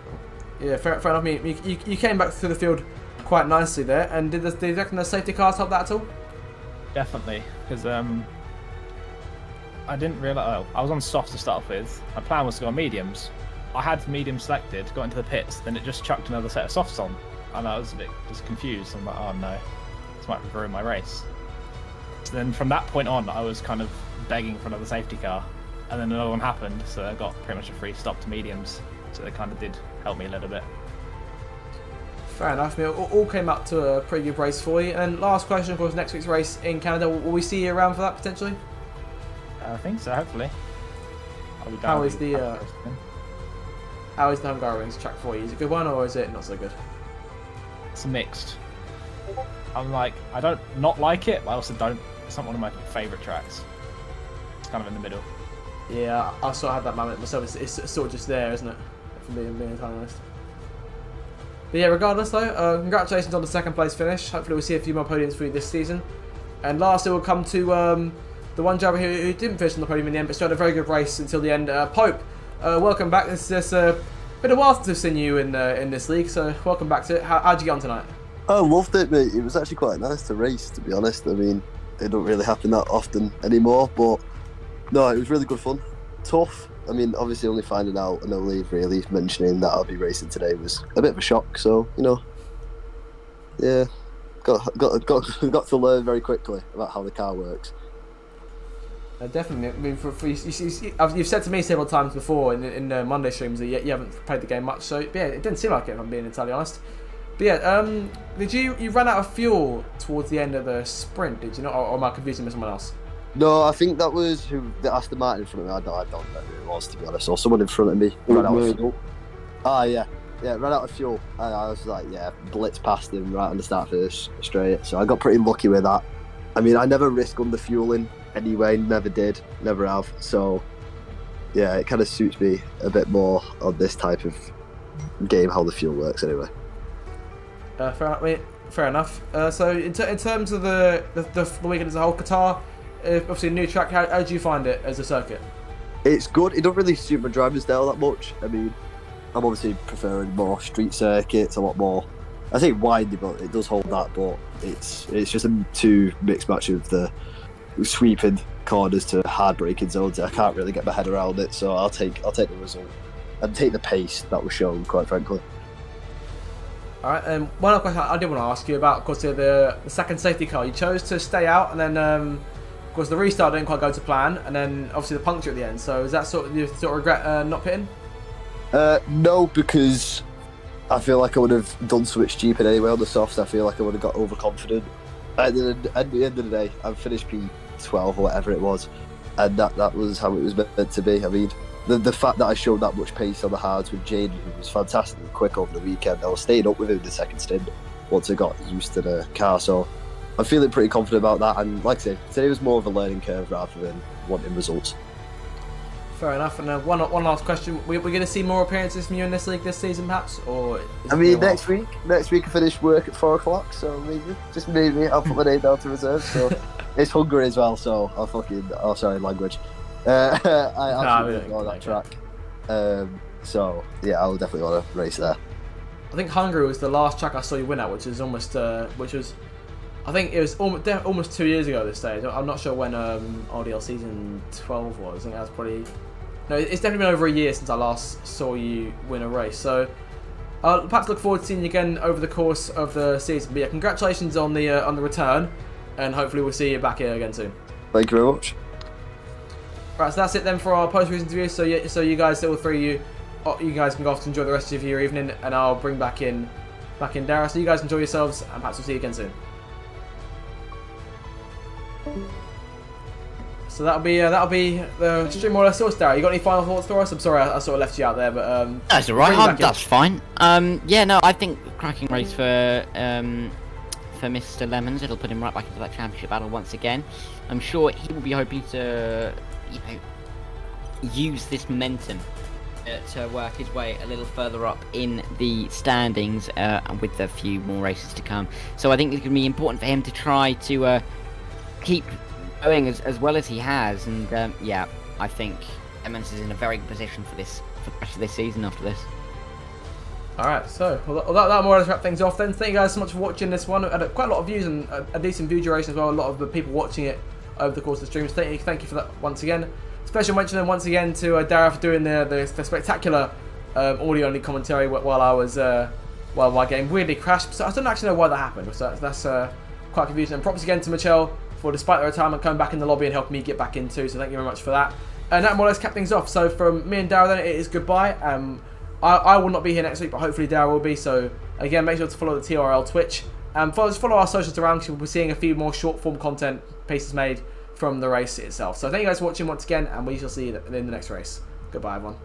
Yeah, fair enough. I mean, you came back through the field quite nicely there, and did the safety cars help that at all? Definitely, because I didn't realise. I was on soft to start off with. My plan was to go on mediums. I had medium selected, got into the pits, then it just chucked another set of softs on, and I was a bit just confused. I'm like, oh no, this might ruin my race. So then from that point on, I was kind of begging for another safety car, and then another one happened, so I got pretty much a free stop to mediums. So they kind of did help me a little bit. Fair enough. I mean, all came up to a pretty good race for you. And last question, of course, next week's race in Canada. Will we see you around for that potentially? I think so. Hopefully. I'll be down. How is the Hungaroring's track for you? Is it a good one or is it not so good? It's mixed. I don't not like it, but I also don't. It's not one of my favourite tracks. It's kind of in the middle. Yeah, I sort of had that moment myself. It's sort of just there, isn't it? For being entirely honest. But yeah, regardless though, congratulations on the second place finish. Hopefully we'll see a few more podiums for you this season. And lastly, we'll come to the one driver who didn't finish on the podium in the end, but still had a very good race until the end. Pope, welcome back. This is been a while since I've seen you in this league, so welcome back to it. How'd you get on tonight? I loved it, mate. It was actually quite nice to race, to be honest. I mean, it don't really happen that often anymore, but no, it was really good fun. Tough. I mean, obviously only finding out and only really mentioning that I'll be racing today was a bit of a shock, so, yeah, got to learn very quickly about how the car works. Definitely. I mean, you've said to me several times before in Monday streams that you haven't played the game much, so yeah, it didn't seem like it, if I'm being entirely honest. But yeah, did you run out of fuel towards the end of the sprint? Did you not, or am I confusing with someone else? No, I think that was the Aston Martin in front of me. I don't know who it was, to be honest. Or someone in front of me ran out of fuel. Ah, yeah, ran out of fuel, and I was like, blitz past him right on the start of this straight. So I got pretty lucky with that. I mean, I never risk under fueling anyway, never did, never have. So yeah, it kind of suits me a bit more on this type of game, how the fuel works anyway. Fair enough. So in terms of the weekend as a whole, Qatar, obviously a new track. How do you find it as a circuit? It's good. It don't really suit my driving style that much. I mean, I'm obviously preferring more street circuits, a lot more. I think windy, but it does hold that. But it's just a too mixed match of the sweeping corners to hard braking zones. I can't really get my head around it, so I'll take the result and take the pace that was shown, quite frankly. All right. One other question I did want to ask you about, of course, the second safety car. You chose to stay out, and then of course the restart didn't quite go to plan, and then obviously the puncture at the end. So is that you regret not pitting? No, because I feel like I would have done something stupid anyway on the softs. I feel like I would have got overconfident. At the end of the day, I've finished P12 or whatever it was, and that was how it was meant to be. I mean, the fact that I showed that much pace on the hards with Jaden, who was fantastically quick over the weekend, I was staying up with him in the second stint once I got used to the car. So I'm feeling pretty confident about that. And like I say, today was more of a learning curve rather than wanting results. Fair enough. And one last question: we're going to see more appearances from you in this league this season, perhaps, or? I mean, next week I finish work at 4 o'clock, so maybe I'll put my name down to reserve. So it's Hungary as well, so sorry, language. I absolutely love that track. So yeah, I'll definitely want to race there. I think Hungary was the last track I saw you win at, which was I think it was almost 2 years ago at this stage. I'm not sure when RDL season 12 was. I think that was probably... No, it's definitely been over a year since I last saw you win a race. So perhaps look forward to seeing you again over the course of the season. But yeah, congratulations on the return, and hopefully we'll see you back here again soon. Thank you very much. Right, so that's it then for our post-race interview. So you guys, all three of you guys can go off to enjoy the rest of your evening, and I'll bring back in Dara. So you guys enjoy yourselves, and perhaps we'll see you again soon. So that'll be the stream more or less sorts. Dara, you got any final thoughts for us? I'm sorry I sort of left you out there, but that's alright. That's fine. I think cracking race for Mr. Lemons. It'll put him right back into that championship battle once again. I'm sure he will be hoping to, use this momentum to work his way a little further up in the standings, with a few more races to come. So I think it's going to be important for him to try to keep going as well as he has, and I think Emmons is in a very good position for the rest of this season after this. Alright, so that more or less wrap things off then. Thank you guys so much for watching this one. Had quite a lot of views and a decent view duration as well. A lot of the people watching it over the course of the streams. Thank you for that once again. Special mention once again to Dara for doing the spectacular audio-only commentary while my game weirdly crashed. So I don't actually know why that happened. So that's quite confusing. And props again to Michelle for, despite the retirement, coming back in the lobby and helping me get back in too. So thank you very much for that. And that more or less capped things off. So from me and Dara then, it is goodbye. I will not be here next week, but hopefully Dara will be. So again, make sure to follow the TRL Twitch. Follow our socials around, because we'll be seeing a few more short form content pieces made from the race itself. So thank you guys for watching once again, and we shall see you in the next race. Goodbye, everyone.